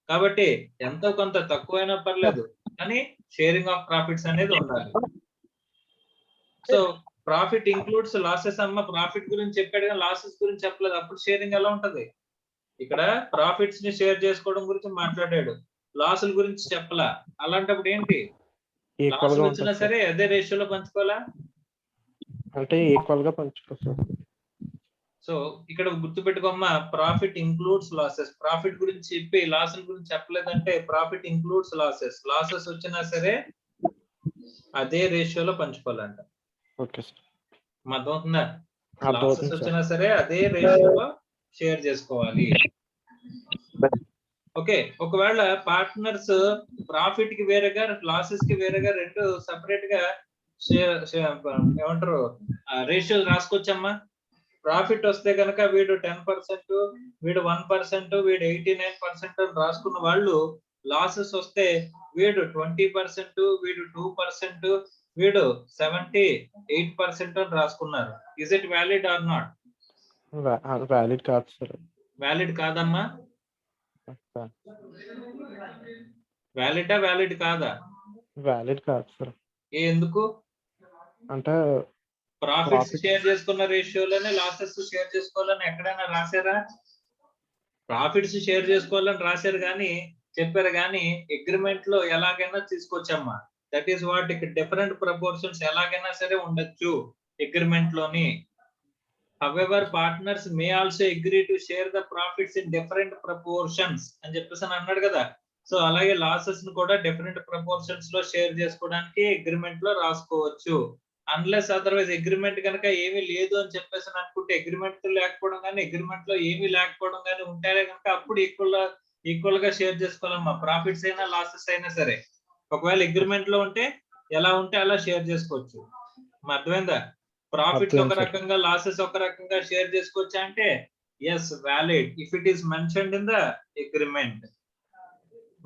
Speaker 1: కాబట్టి ఎంతో కొంత తక్కువైనా పర్లేదు కానీ షేరింగ్ ఆఫ్ ప్రాఫిట్స్ అనేది ఉండాలి. సో ప్రాఫిట్ ఇంక్లూడ్స్ లాసెస్ అమ్మ. ప్రాఫిట్ గురించి చెప్పాడు కానీ లాసెస్ గురించి చెప్పలేదు. అప్పుడు షేరింగ్ ఎలా ఉంటది? ఇక్కడ ప్రాఫిట్స్ ని షేర్ చేసుకోవడం గురించి మాట్లాడాడు, లాసుల గురించి చెప్పలా. అలాంటప్పుడు ఏంటి, లాసులు వచ్చినా సరే అదే రేషియోలో పంచుకోవాలా?
Speaker 3: అంటే ఈక్వల్ గా పంచుకోవాలి.
Speaker 1: సో ఇక్కడ గుర్తుపెట్టుకోమ్మా, ప్రాఫిట్ ఇంక్లూడ్స్ లాసెస్. ప్రాఫిట్ గురించి చెప్పి లాసుల గురించి చెప్పలేదంటే ప్రాఫిట్ ఇంక్లూడ్స్ లాసెస్. లాసెస్ వచ్చినా సరే అదే రేషియోలో పంచుకోవాలంట.
Speaker 3: Okay sir.
Speaker 1: అర్థమవుతుందా? లాసెస్ వచ్చినా సరే అదే రేషియోలో షేర్ చేసుకోవాలి. ఓకే, ఒకవేళ పార్ట్నర్స్ ప్రాఫిట్ కి వేరేగా లాసెస్ కి వేరేగా రెండు సెపరేట్ గా ఏమంటారు రేషియోస్ రాసుకోవచ్చమ్మా. ప్రాఫిట్ వస్తే కనుక వీడు 10%, వీడు 1%, వీడు 89% అని రాసుకున్న వాళ్ళు, లాసెస్ వస్తే వీడు 20%, వీడు 2%, వీడు 78% అని రాసుకున్నారు. Is it valid or not?
Speaker 3: Valid కాదు సార్.
Speaker 1: వ్యాలిడ్ కాదమ్మా. వ్యాలిడా వ్యాలిడ్ కాదా?
Speaker 3: వ్యాలిడ్ కాదు సార్.
Speaker 1: ఎందుకు
Speaker 3: అంటే
Speaker 1: ప్రాఫిట్స్ షేర్ చేసుకున్న రేషియోలోనే లాసెస్ షేర్ చేసుకోవాలని ఎక్కడైనా రాశారా? ప్రాఫిట్స్ షేర్ చేసుకోవాలని రాశారు కానీ చెప్పారు కానీ అగ్రిమెంట్ లో ఎలాగైనా తీసుకొచ్చమ్మా. దట్ ఈస్ వాట్ ఇక్కడ డిఫరెంట్ ప్రపోర్షన్స్ ఎలాగైనా సరే ఉండొచ్చు అగ్రిమెంట్ లోని. however partners may also agree to share the profits in different proportions అని చెప్పేసి అన్నాడు కదా. సో అలాగే లాసెస్ ని కూడా డిఫరెంట్ ప్రపోర్షన్స్ లో షేర్ చేసుకోవడానికి అగ్రిమెంట్ లో రాసుకోవచ్చు. అన్లెస్ అదర్వైజ్ అగ్రిమెంట్ కనుక ఏమీ లేదు అని చెప్పేసి అనుకుంటే, అగ్రిమెంట్ లేకపోవడం కానీ అగ్రిమెంట్ లో ఏమీ లేకపోవడం కానీ ఉంటేనే కనుక అప్పుడు ఈక్వల్ గా షేర్ చేసుకోవాలమ్మా. ప్రాఫిట్స్ అయినా లాసెస్ అయినా సరే. ఒకవేళ అగ్రిమెంట్ లో ఉంటే ఎలా ఉంటే అలా షేర్ చేసుకోవచ్చు. అర్థమైందా? ప్రాఫిట్స్ ఒక రకంగా లాసెస్ ఒక రకంగా షేర్ చేసుకోవచ్చా అంటే yes, valid if it is mentioned in the agreement.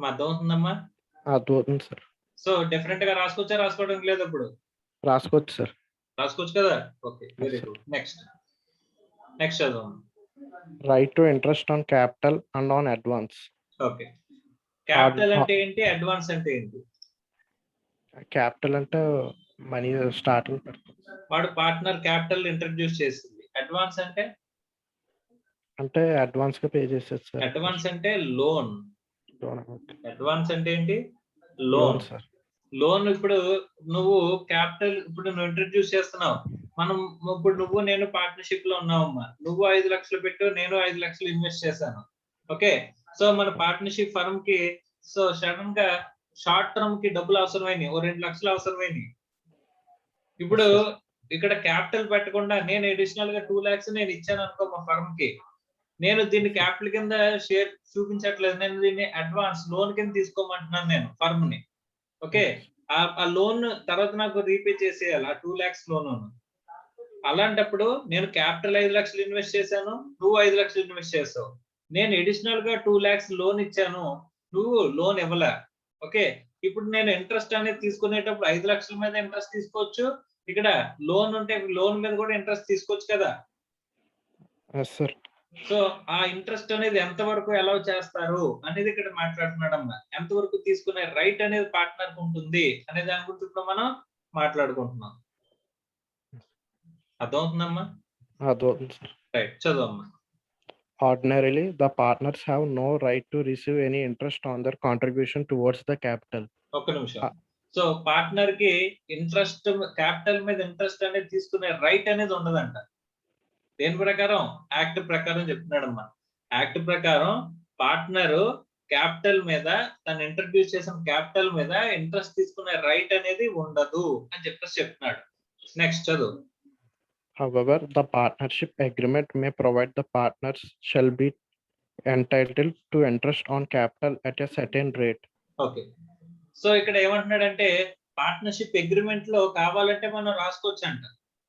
Speaker 1: అర్థమవుతుందమ్మా?
Speaker 3: అర్థమవుతుంది సార్.
Speaker 1: సో డిఫరెంట్ గా రాసుకోవచ్చా, రాసుకోవడం లేదు? ఇప్పుడు
Speaker 3: రాసుకోవచ్చు సార్.
Speaker 1: రాసుకోవచ్చు కదా. Okay, very good. నెక్స్ట్ చదువు.
Speaker 3: Right to interest on capital and on advance.
Speaker 1: Okay, capital అంటే ఏంటి, అడ్వాన్స్ అంటే ఏంటి?
Speaker 3: క్యాపిటల్ అంటే మనీ స్టార్టింగ్
Speaker 1: వాడు పార్ట్నర్ క్యాపిటల్ ఇంట్రడ్యూస్ చేసింది. అడ్వాన్స్ అంటే
Speaker 3: అడ్వాన్స్ గా పే చేసేది సార్.
Speaker 1: అడ్వాన్స్ అంటే లోన్. అడ్వాన్స్ అంటే ఏంటి? Loan
Speaker 3: sir.
Speaker 1: లోన్ ఇప్పుడు నువ్వు క్యాపిటల్ ఇప్పుడు నువ్వు ఇంట్రడ్యూస్ చేస్తున్నావు. మనం ఇప్పుడు నువ్వు నేను పార్ట్నర్షిప్ లో ఉన్నావమ్మా. నువ్వు 5 లక్షలు పెట్టు, నేను 5 లక్షలు ఇన్వెస్ట్ చేశాను. ఓకే, సో మన పార్ట్నర్షిప్ ఫర్మ్ కి సో సడన్ గా షార్ట్ టర్మ్ కి డబ్బులు అవసరమైనవి, 2 లక్షలు అవసరమైనవి. ఇప్పుడు ఇక్కడ క్యాపిటల్ పెట్టకుండా నేను అడిషనల్ గా 2 lakhs నేను ఇచ్చాను అనుకో మా ఫర్మ్ కి. నేను దీన్ని క్యాపిటల్ కింద షేర్ చూపించట్లేదు, నేను దీన్ని అడ్వాన్స్ లోన్ కింద తీసుకోమంటున్నాను నేను ఫర్మ్ ని. ఓకే, ఆ లోన్ తర్వాత నాకు రీపే చేసేయాలి, ఆ 2 lakhs లోన్. అలాంటప్పుడు నేను క్యాపిటల్ 5 లక్షలు ఇన్వెస్ట్ చేశాను, నువ్వు 5 లక్షలు ఇన్వెస్ట్ చేసావు. నేను అడిషనల్ గా 2 lakhs లోన్ ఇచ్చాను, నువ్వు లోన్ ఇవ్వలే. ఓకే, ఇప్పుడు నేను ఇంట్రెస్ట్ అనేది తీసుకునేటప్పుడు 5 లక్షల మీద ఇంట్రెస్ట్ తీసుకోవచ్చు. ఇక్కడ లోన్ ఉంటే లోన్ మీద కూడా ఇంట్రెస్ట్ తీసుకోవచ్చు కదా. సో ఆ ఇంట్రెస్ట్ అనేది ఎంత వరకు అలౌ చేస్తారు అనేది ఇక్కడ మాట్లాడుతున్నాడమ్మా. ఎంత వరకు తీసుకునే రైట్ అనేది పార్ట్నర్ కు ఉంటుంది అనే దాని గురించి ఇప్పుడు మనం మాట్లాడుకుంటున్నాం. అర్థమవుతుందమ్మా? Right, చదవమ్మా.
Speaker 3: Ordinarily, the partners have no right to receive any interest on their contribution towards the capital.
Speaker 1: ఒక్క నిమిషం. సో పార్ట్నర్ కి ఇంట్రెస్ట్, క్యాపిటల్ మీద ఇంట్రెస్ట్ అనేది తీసుకునే రైట్ అనేది ఉండదంట. దేని ప్రకారం? యాక్ట్ ప్రకారం చెప్తున్నాడమ్మా. యాక్ట్ ప్రకారం పార్ట్నర్ క్యాపిటల్ మీద, తను ఇంట్రడ్యూస్ చేసిన క్యాపిటల్ మీద ఇంట్రెస్ట్ తీసుకునే రైట్ అనేది ఉండదు అని చెప్పేసి చెప్తున్నాడు. నెక్స్ట్ చదువు.
Speaker 3: However, the partnership agreement may provide the partners shall be entitled to interest on capital at a certain rate.
Speaker 1: Okay, so ఇక్కడ ఏమంటున్నాడంటే పార్ట్నర్షిప్ అగ్రిమెంట్ లో కావాలంటే మనం రాసుకోవచ్చు అంట.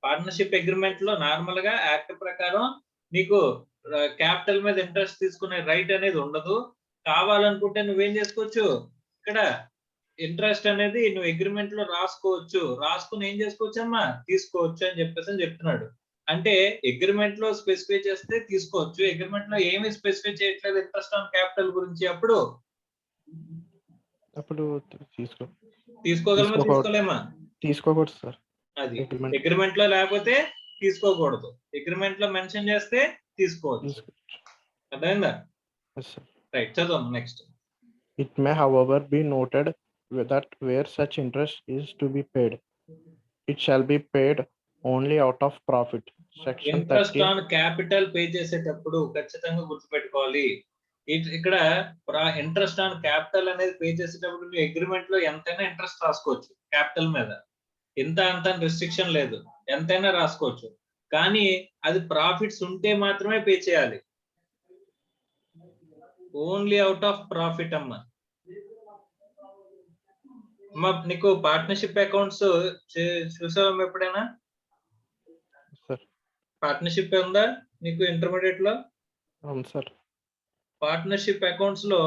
Speaker 1: పార్ట్నర్షిప్ అగ్రిమెంట్ లో నార్మల్ గా యాక్ట్ ప్రకారం నీకు క్యాపిటల్ మీద ఇంట్రెస్ట్ తీసుకునే రైట్ అనేది ఉండదు. కావాలనుకుంటే నువ్వేం చేసుకోవచ్చు, ఇక్కడ ఇంట్రెస్ట్ అనేది నువ్వు అగ్రిమెంట్ లో రాసుకోవచ్చు. రాసుకుని ఏం చేసుకోవచ్చు అమ్మా, తీసుకోవచ్చు అని చెప్పేసి చెప్తున్నాడు. అంటే అగ్రిమెంట్ లో స్పెసిఫై చేస్తే తీసుకోవచ్చు, అగ్రిమెంట్ లో ఏమి స్పెసిఫై చేయట్లేదు ఇంట్రెస్ట్ ఆన్ క్యాపిటల్ గురించి. అప్పుడు తీసుకోగలమా, తీసుకోలేమా?
Speaker 3: తీసుకోకూడదు సార్.
Speaker 1: అది అగ్రిమెంట్ లో లేకపోతే తీసుకోకూడదు, అగ్రిమెంట్ లో మెన్షన్ చేస్తే తీసుకోవచ్చు. అర్థమైందా? రైట్, చదువు next.
Speaker 3: It may, however, be noted that where such interest is to be paid, it shall be paid only out of profit. Section
Speaker 1: interest on capital pay చేసేటప్పుడు ఖచ్చితంగా గుర్తుపెట్టుకోవాలి. ఇక్కడ ఇంట్రెస్ట్ ఆన్ క్యాపిటల్ అనేది పే చేసేటప్పుడు నువ్వు అగ్రిమెంట్ లో ఎంతైనా ఇంట్రెస్ట్ రాసుకోవచ్చు. క్యాపిటల్ మీద ఇంత అంత రెస్ట్రిక్షన్ లేదు, ఎంతైనా రాసుకోవచ్చు. కానీ అది ప్రాఫిట్స్ ఉంటే మాత్రమే పే చేయాలి. ఓన్లీ అవుట్ ఆఫ్ ప్రాఫిట్ అమ్మా. నీకు పార్ట్నర్షిప్ అకౌంట్స్ చూసావా ఎప్పుడైనా? పార్ట్నర్షిప్ ఉందా నీకు ఇంటర్మీడియట్ లో?
Speaker 3: అవును సార్.
Speaker 1: పార్ట్నర్షిప్ అకౌంట్స్ లో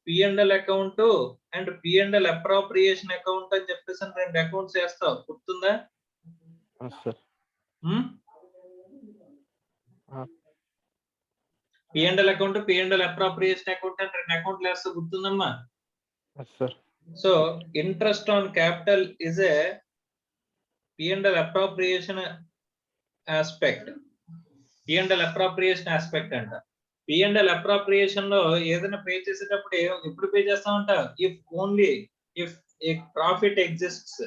Speaker 1: P&L account and P&L appropriation account అని చెప్పేసి 2 అకౌంట్స్ వేస్తావు, గుర్తుందా? P&L account, P&L appropriation account అని 2 అకౌంట్లు వేస్తావు, గుర్తుందమ్మా? So interest on capital is a P&L appropriation aspect. P&L appropriation aspect అంట. P&L అప్రోప్రియేషన్ లో ఏదైనా పే చేసేటప్పుడు ఎప్పుడు పే చేస్తామంట? If only if a profit exists,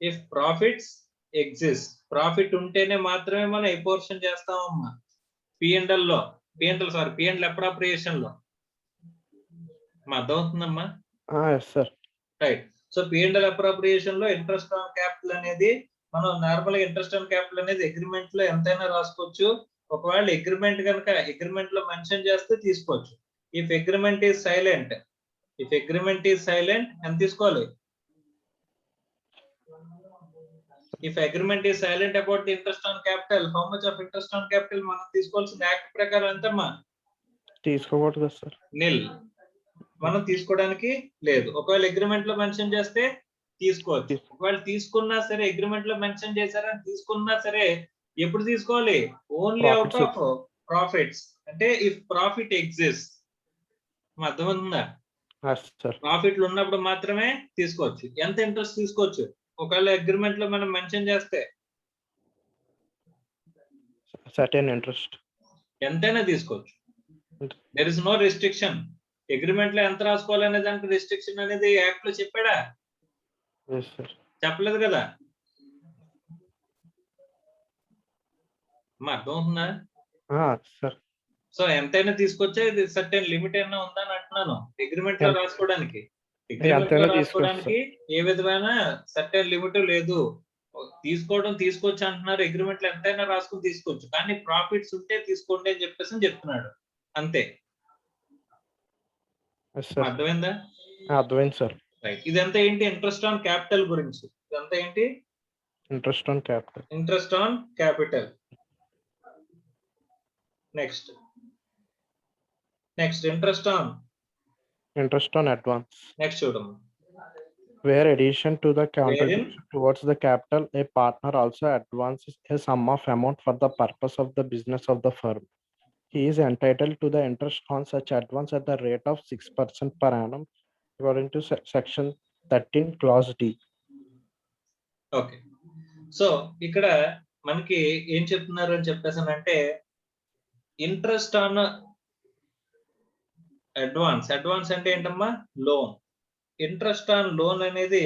Speaker 1: if profits exist, profit ఉంటేనే మాత్రమే మనం ఏ పోర్షన్ చేస్తామమ్మా పిఎండ్ఎల్ లో, పిఎండ్ఎల్ అప్రాప్రియేషన్ లో. అర్థమవుతుందమ్మా?
Speaker 3: Yes sir.
Speaker 1: Right. So P and L appropriation లో ఇంట్రెస్ట్ ఆన్ క్యాపిటల్ అనేది మనం నార్మల్ గా ఇంట్రెస్ట్ ఆన్ క్యాపిటల్ అనేది అగ్రిమెంట్ లో ఎంతైనా రాసుకోవచ్చు. ఒకవేళ అగ్రిమెంట్ కనుక అగ్రిమెంట్ లో మెన్షన్ చేస్తే తీసుకోవచ్చు. ఇఫ్ అగ్రిమెంట్ ఈజ్ సైలెంట్, ఎంత తీసుకోవాలి? If agreement is silent about the interest on capital, how much of interest on capital మనం తీసుకోవాల్సిన యాక్ట్ ప్రకారం ఎంతమ్మా?
Speaker 3: తీసుకోకూడదు కదా సార్.
Speaker 1: నిల్, మనం తీసుకోవడానికి లేదు. ఒకవేళ అగ్రిమెంట్ లో మెన్షన్ చేస్తే తీసుకోవచ్చు. ఒకవేళ తీసుకున్నా సరే, అగ్రిమెంట్ లో మెన్షన్ చేశారని తీసుకున్నా సరే ఎప్పుడు తీసుకోవాలి? Only out of profits. అంటే ఇఫ్ ప్రాఫిట్ ఎగ్జిస్ట్. అర్థమవుతుందా? ప్రాఫిట్లు ఉన్నప్పుడు మాత్రమే తీసుకోవచ్చు. ఎంత ఇంట్రెస్ట్ తీసుకోవచ్చు ఒకవేళ అగ్రిమెంట్ లో మనం మెన్షన్ చేస్తే?
Speaker 3: సర్టెన్ ఇంట్రెస్ట్
Speaker 1: ఎంతైనా తీసుకోవచ్చు. There is no restriction. Agreement లో ఎంత రాసుకోవాలనే దానికి రెస్ట్రిక్షన్ అనేది యాక్ట్ లో చెప్పాడా? చెప్పలేదు కదా. అర్థమవుతుందా? సో ఎంతైనా తీసుకొచ్చే ఇది సర్టెన్ లిమిట్ అయినా ఉందని అంటున్నాను అగ్రిమెంట్ లో రాసుకోవడానికి. అగ్రిమెంట్ లో రాసుకోవడానికి ఏ విధమైన సర్టెన్ లిమిట్ లేదు. తీసుకోవచ్చు అంటున్నారు. అగ్రిమెంట్ లో ఎంతైనా రాసుకుని తీసుకోవచ్చు, కానీ ప్రాఫిట్స్ ఉంటే తీసుకోండి అని చెప్పేసి చెప్తున్నాడు. అంతే. అర్థమైందా?
Speaker 3: అర్థమైంది సార్.
Speaker 1: రైట్. ఇదంతా ఏంటి? ఇంట్రెస్ట్ ఆన్ క్యాపిటల్ గురించి. ఇదంతా ఏంటి?
Speaker 3: Interest on
Speaker 1: capital. Next interest on advance. Next చూడము.
Speaker 3: Where addition to the contribution towards the capital, a partner also advances a sum of amount for the purpose of the business of the firm. He is entitled to the interest on such advance at the rate of 6% per annum according to section 13 clause D.
Speaker 1: Okay. So ఇక్కడ మనకి ఏం చెప్తున్నారు అని చెప్పేసానంటే, ఇంట్రెస్ట్ ఆన్ అడ్వాన్స్ అంటే ఏంటమ్మా? లోన్. ఇంట్రెస్ట్ ఆన్ లోన్ అనేది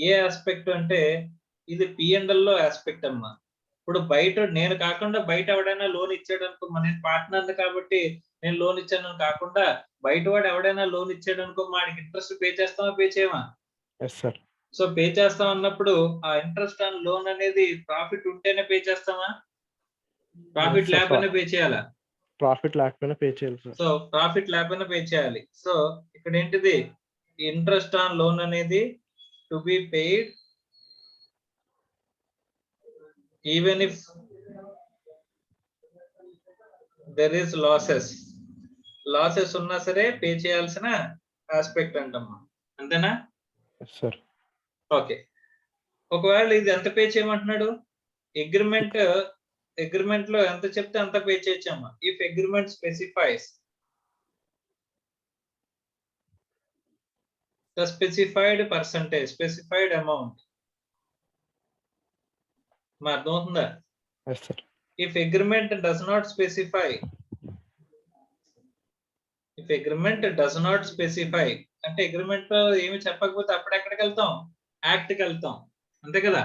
Speaker 1: ఏ ఆస్పెక్ట్ అంటే ఇది పిఎండ్ఎల్ లో ఆస్పెక్ట్ అమ్మా. ఇప్పుడు బయట నేను కాకుండా బయట ఎవడైనా లోన్ ఇచ్చాడు అనుకో, నేను పార్ట్నర్ కాబట్టి నేను లోన్ ఇచ్చాను కాకుండా బయట వాడు ఎవడైనా లోన్ ఇచ్చాడు అనుకో, వాడికి ఇంట్రెస్ట్ పే చేస్తామా, పే చేయమా? సో పే చేస్తాం అన్నప్పుడు ఆ ఇంట్రెస్ట్ ఆన్ లోన్ అనేది ప్రాఫిట్ ఉంటేనే పే చేస్తామా? ప్రాఫిట్ లేకపోయినా పే చేయాలా?
Speaker 3: ప్రాఫిట్ లేకపోయినా పే చేయాలి.
Speaker 1: సో ప్రాఫిట్ లేకపోయినా పే చేయాలి. సో ఇక్కడ ఏంటిది? ఇంట్రెస్ట్ ఆన్ లోన్ అనేది to be paid even if there is losses ఉన్నా సరే పే చేయాల్సిన ఆస్పెక్ట్ అంటమ్మా. అంతేనా? ఓకే. ఒకవేళ ఇది ఎంత పే చేయమంటున్నాడు? అగ్రిమెంట్ లో ఎంత చెప్తే అంత పే చేయొచ్చమ్మా. If agreement specifies the specified percentage, specified amount. అర్థమవుతుందా? If agreement does not specify అంటే అగ్రిమెంట్ లో ఏమి చెప్పకపోతే అప్పుడు ఎక్కడికి వెళ్తాం? యాక్ట్ కి వెళ్తాం. అంతే కదా?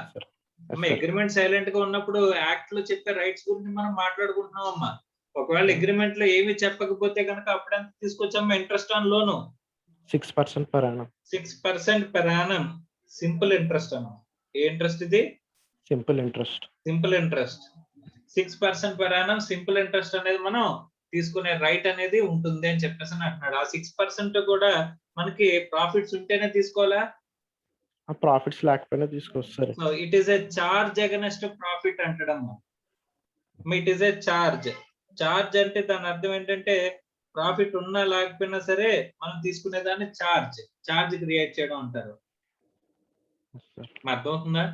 Speaker 1: అగ్రిమెంట్ సైలెంట్ గా ఉన్నప్పుడు యాక్ట్ లో చెప్పే రైట్స్ గురించి మనం మాట్లాడుకుంటున్నాం అమ్మా. ఒకవేళ అగ్రిమెంట్ లో ఏమి చెప్పకపోతే కనుక అప్పుడు ఎంత తీసుకొచ్చమ్మా? Interest on loan
Speaker 3: 6% per annum.
Speaker 1: 6% per annum simple interest అమ్మా. ఏ ఇంట్రెస్ట్ ఇది? Simple interest. 6% per annum simple interest అనేది మనం తీసుకునే రైట్ అనేది ఉంటుంది అని చెప్పేసి అంటున్నాడు. ఆ 6% కూడా మనకి ప్రాఫిట్స్ ఉంటేనే తీసుకోవాలా?
Speaker 3: ప్రాఫిట్స్ లేకపోయినా తీసుకొస్తారు.
Speaker 1: So it is a charge against profit అంటాడమ్మా. ఇట్ ఈస్ ఎ చార్జ్ అంటే దాని అర్థం ఏంటంటే ప్రాఫిట్ ఉన్నా లేకపోయినా సరే మనం తీసుకునే దాన్ని చార్జ్ క్రియేట్ చేయడం అంటారు. అర్థమవుతుందా?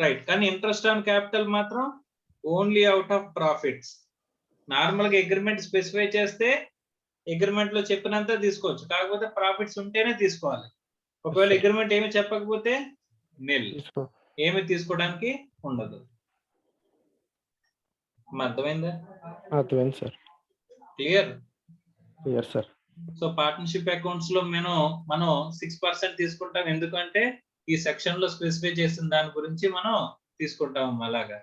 Speaker 1: రైట్. కానీ ఇంట్రెస్ట్ ఆన్ క్యాపిటల్ మాత్రం only out of profits. Normal గా అగ్రిమెంట్ స్పెసిఫై చేస్తే అగ్రిమెంట్ లో చెప్పినంత తీసుకోవచ్చు, కాకపోతే ప్రాఫిట్స్ ఉంటేనే తీసుకోవాలి. ఒకవేళ అగ్రిమెంట్ ఏమి చెప్పకపోతే నిల్, ఏమి తీసుకోవడానికి ఉండదు. అర్థమైందా?
Speaker 3: అర్థమైంది sir.
Speaker 1: Clear
Speaker 3: sir.
Speaker 1: So partnership accounts లో మనం 6% తీసుకుంటాం. ఎందుకంటే ఈ సెక్షన్ లో స్పెసిఫై చేసిన దాని గురించి మనం తీసుకుంటాం అలాగా.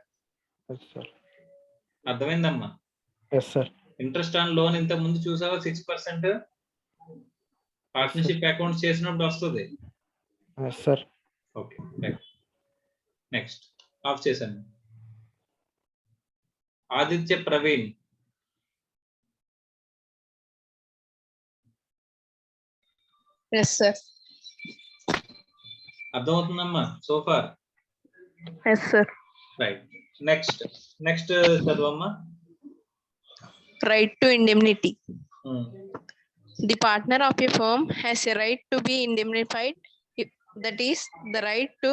Speaker 3: Yes, sir.
Speaker 1: అర్థమైందమ్మా?
Speaker 3: Yes, sir.
Speaker 1: Interest on loan ఇంత ముందు చూసావా 6% పార్ట్నర్షిప్ అకౌంట్ చేసినప్పుడు వస్తుంది.
Speaker 3: Yes, sir.
Speaker 1: Okay, next off చేశాను. ఆదిత్య ప్రవీణ్.
Speaker 4: Yes, sir.
Speaker 1: అర్థమవుతుందమ్మా సో ఫార్?
Speaker 4: Yes, sir.
Speaker 1: రైట్. నెక్స్ట్ చదవమ్మా.
Speaker 4: Right to indemnity. The partner of a firm has a right to be indemnified. That is, the right to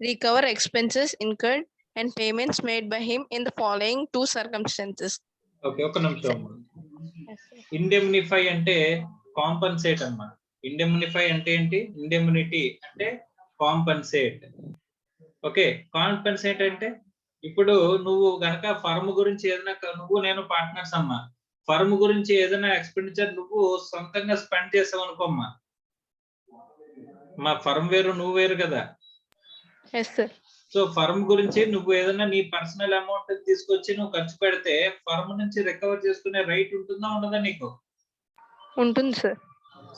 Speaker 4: recover expenses incurred and payments made by him in the following two circumstances.
Speaker 1: Okay, ఒక నిమిషం అమ్మా. ఇండెమ్నిఫై అంటే కాంపన్సేట్ అమ్మా. ఇండెమ్నిఫై అంటే ఏంటి? ఇండెమ్నిటీ అంటే కాంపన్సేట్. ఓకే, కాంపన్సేట్ అంటే ఇప్పుడు నువ్వు గనక ఫర్మ్ గురించి ఏదైనా, నువ్వు నేను పార్ట్నర్స్ అమ్మా, ఫర్మ్ గురించి ఏదైనా ఎక్స్పెండిచర్ నువ్వు సొంతంగా స్పెండ్ చేసావు అనుకోమ్మా, మా ఫర్మ్ వేరు నువ్వు వేరు కదా.
Speaker 4: Yes, sir.
Speaker 1: సో ఫర్మ్ గురించి నువ్వు ఏదైనా నీ పర్సనల్ అమౌంట్ తీసుకొచ్చి నువ్వు ఖర్చు పెడితే ఫర్మ్ నుంచి రికవర్ చేసుకునే రైట్ ఉంటుందా ఉండదా నీకు?
Speaker 4: ఉంటుంది sir.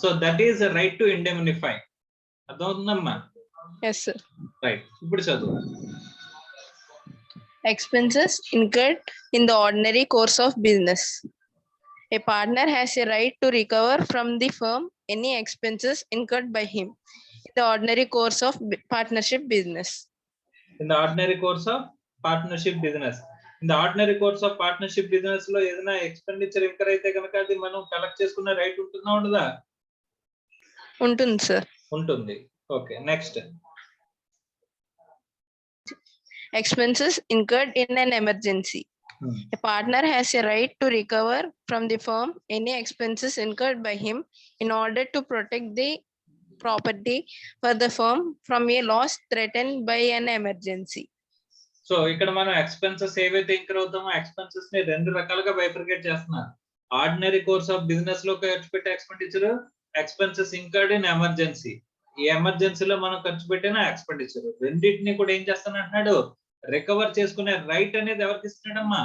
Speaker 1: So that is right to indemnify. అర్థమవుతుందమ్మా?
Speaker 4: Yes, sir.
Speaker 1: రైట్. ఇప్పుడు చదువు.
Speaker 4: Expenses incurred in the ordinary course of business. A partner has a right to recover from the firm any expenses incurred by him in the ordinary course of partnership business.
Speaker 1: In the ordinary course of partnership business. In the ordinary course of partnership business లో ఏదైనా ఎక్స్పెండిచర్ ఇంకర్ అయితే కనుక అది మనం కలెక్ట్ చేసుకునే రైట్ ఉంటుందా ఉండదా?
Speaker 4: ఉంటుంది సార్.
Speaker 1: ఉంటుంది. Okay, next.
Speaker 4: Expenses incurred in an emergency. A partner has a right to recover from the firm any expenses incurred by him in order to protect the property for the firm from a loss threatened by an emergency.
Speaker 1: So ఇక్కడ మనం ఎక్స్పెన్సెస్ ఏవైతే ఇంకర్ అవుతామో ఎక్స్పెన్సెస్ ని రెండు రకాలుగా బైఫర్కేట్ చేస్తున్నారు. ఆర్డినరీ కోర్స్ ఆఫ్ బిజినెస్ లో ఖర్చు పెట్టే expenditure, expenses incurred in emergency. ఈ ఎమర్జెన్సీలో మనం ఖర్చు పెట్టిన ఎక్స్పెండిచర్ రెండింటిని కూడా ఏం చేస్తానంటున్నాడు? రికవర్ చేసుకునే రైట్ అనేది ఎవరికి ఇస్తున్నాడమ్మా?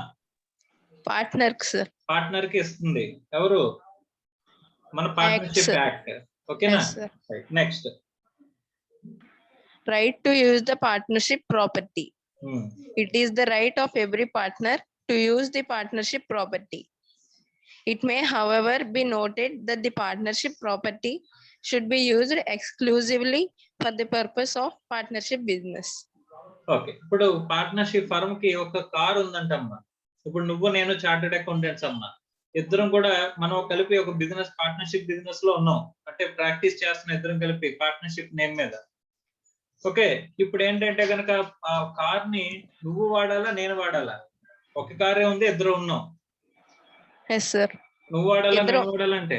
Speaker 4: Partner sir.
Speaker 1: పార్ట్నర్ కి ఇస్తుంది. ఎవరు? మన పార్ట్నర్షిప్ యాక్ట్. ఓకేనా? Next.
Speaker 4: Right to use the partnership property. It is the right of every partner to use the partnership property. It may, however, be noted that the partnership property should be used exclusively for the purpose of partnership business.
Speaker 1: Okay, ఇప్పుడు పార్ట్నర్షిప్ ఫర్మ్ కి ఒక కార్ ఉందంటమ్మా. ఇప్పుడు నువ్వు నేను చార్టెడ్ అకౌంటెంట్స్ అమ్మా, ఇద్దరం కూడా మనం కలిపి ఒక బిజినెస్ పార్ట్నర్షిప్ బిజినెస్ లో ఉన్నాం. అంటే ప్రాక్టీస్ చేస్తున్న ఇద్దరం కలిపి పార్ట్నర్షిప్ నేమ్ మీద. ఓకే, ఇప్పుడు ఏంటంటే కనుక ఆ కార్ ని నువ్వు వాడాలా నేను వాడాలా? ఒక కారే ఉంది, ఇద్దరు ఉన్నాం.
Speaker 4: Yes, sir.
Speaker 1: నువ్వు వాడాలా నేను వాడాలంటే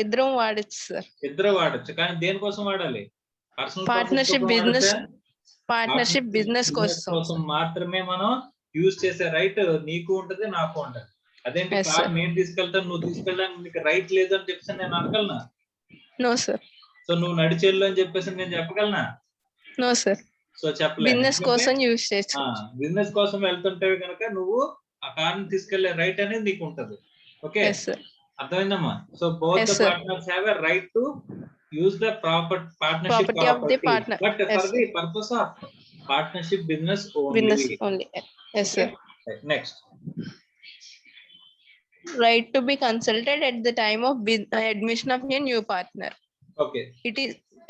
Speaker 4: ఇద్దరం వాడచ్చు సార్.
Speaker 1: ఇద్దరు వాడచ్చు, కానీ దేనికోసం వాడాలి? Personal
Speaker 4: partnership business, partnership business
Speaker 1: కోసం మాత్రమే మనం యూజ్ చేసే రైట్ నీకు ఉంటది, నాకు ఉంటది. అదేంటి కార్ నేను తీసుకెళ్తాను, నువ్వు తీసుకెళ్ళడానికి నీకు రైట్ లేదు అని చెప్పేసి నేను అనగలనా?
Speaker 4: No sir.
Speaker 1: సో నువ్వు నడిచెళ్ళు అని చెప్పేసి నేను చెప్పగలనా?
Speaker 4: No sir.
Speaker 1: సో చెప్పలేదు.
Speaker 4: బిజినెస్ కోసం యూజ్ చేయొచ్చు.
Speaker 1: బిజినెస్ కోసం వెళ్తుంటేవి కనుక నువ్వు ఆ కార్ ని తీసుకెళ్లే రైట్ అనేది నీకు ఉంటది. ఓకే, అర్థమైందమ్మా? So both the partners have a right to use the partnership property
Speaker 4: of the partner,
Speaker 1: but for the purpose of partnership business only.
Speaker 4: Yes, sir.
Speaker 1: Next.
Speaker 4: Right to be consulted at the time of admission of a new partner.
Speaker 1: Okay,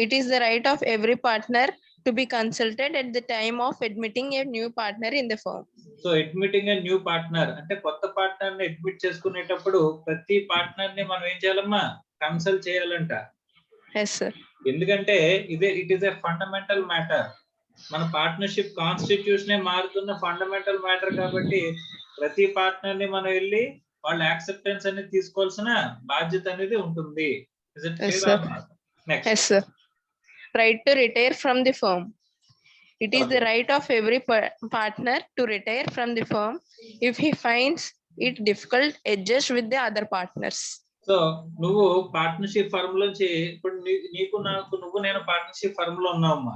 Speaker 4: it is the right of every partner to be consulted at the time of admitting a new partner in the firm.
Speaker 1: So admitting a new partner అంటే కొత్త పార్ట్నర్ ని అడ్మిట్ చేసుకునేటప్పుడు ప్రతి పార్ట్నర్ ని మనం ఏం చేయాలమ్మా? కన్సల్ట్ చేయాలంట.
Speaker 4: Yes, sir.
Speaker 1: ఎందుకంటే it is a fundamental matter. మన పార్ట్నర్షిప్ కాన్స్టిట్యూషన్ మారుతున్న ఫండమెంటల్ మ్యాటర్ కాబట్టి ప్రతి పార్ట్నర్ ని మనం వెళ్ళి వాళ్ళ యాక్సెప్టెన్స్ అనేది తీసుకోవాల్సిన బాధ్యత అనేది ఉంటుంది.
Speaker 4: Yes, sir. Right to retire from the firm. It is the right of every partner to retire from the firm if he finds it difficult to adjust with the other partners.
Speaker 1: So నువ్వు పార్ట్నర్షిప్ ఫర్మ్ లోంచి ఇప్పుడు నీకు నాకు నేను పార్ట్నర్షిప్ ఫర్మ్ లో ఉన్నావమ్మా,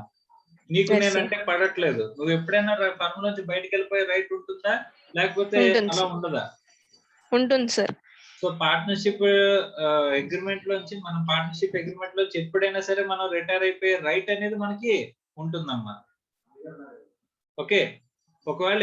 Speaker 1: నీకు
Speaker 4: Yes,
Speaker 1: నేనంటే పడట్లేదు. నువ్వు ఎప్పుడైనా ఫర్మ్ నుంచి బయటకు వెళ్ళిపోయే రైట్ ఉంటుందా, లేకపోతే
Speaker 4: ఉంటుంది
Speaker 1: అలా
Speaker 4: సార్.
Speaker 1: ఉండదా?
Speaker 4: ఉంటుంది సార్.
Speaker 1: సో పార్ట్నర్షిప్ అగ్రిమెంట్ లోంచి మనం పార్ట్నర్షిప్ అగ్రిమెంట్ లోంచి ఎప్పుడైనా సరే మనం రిటైర్ అయిపోయే రైట్ అనేది మనకి ఉంటుందమ్మా. ఓకే, ఒకవేళ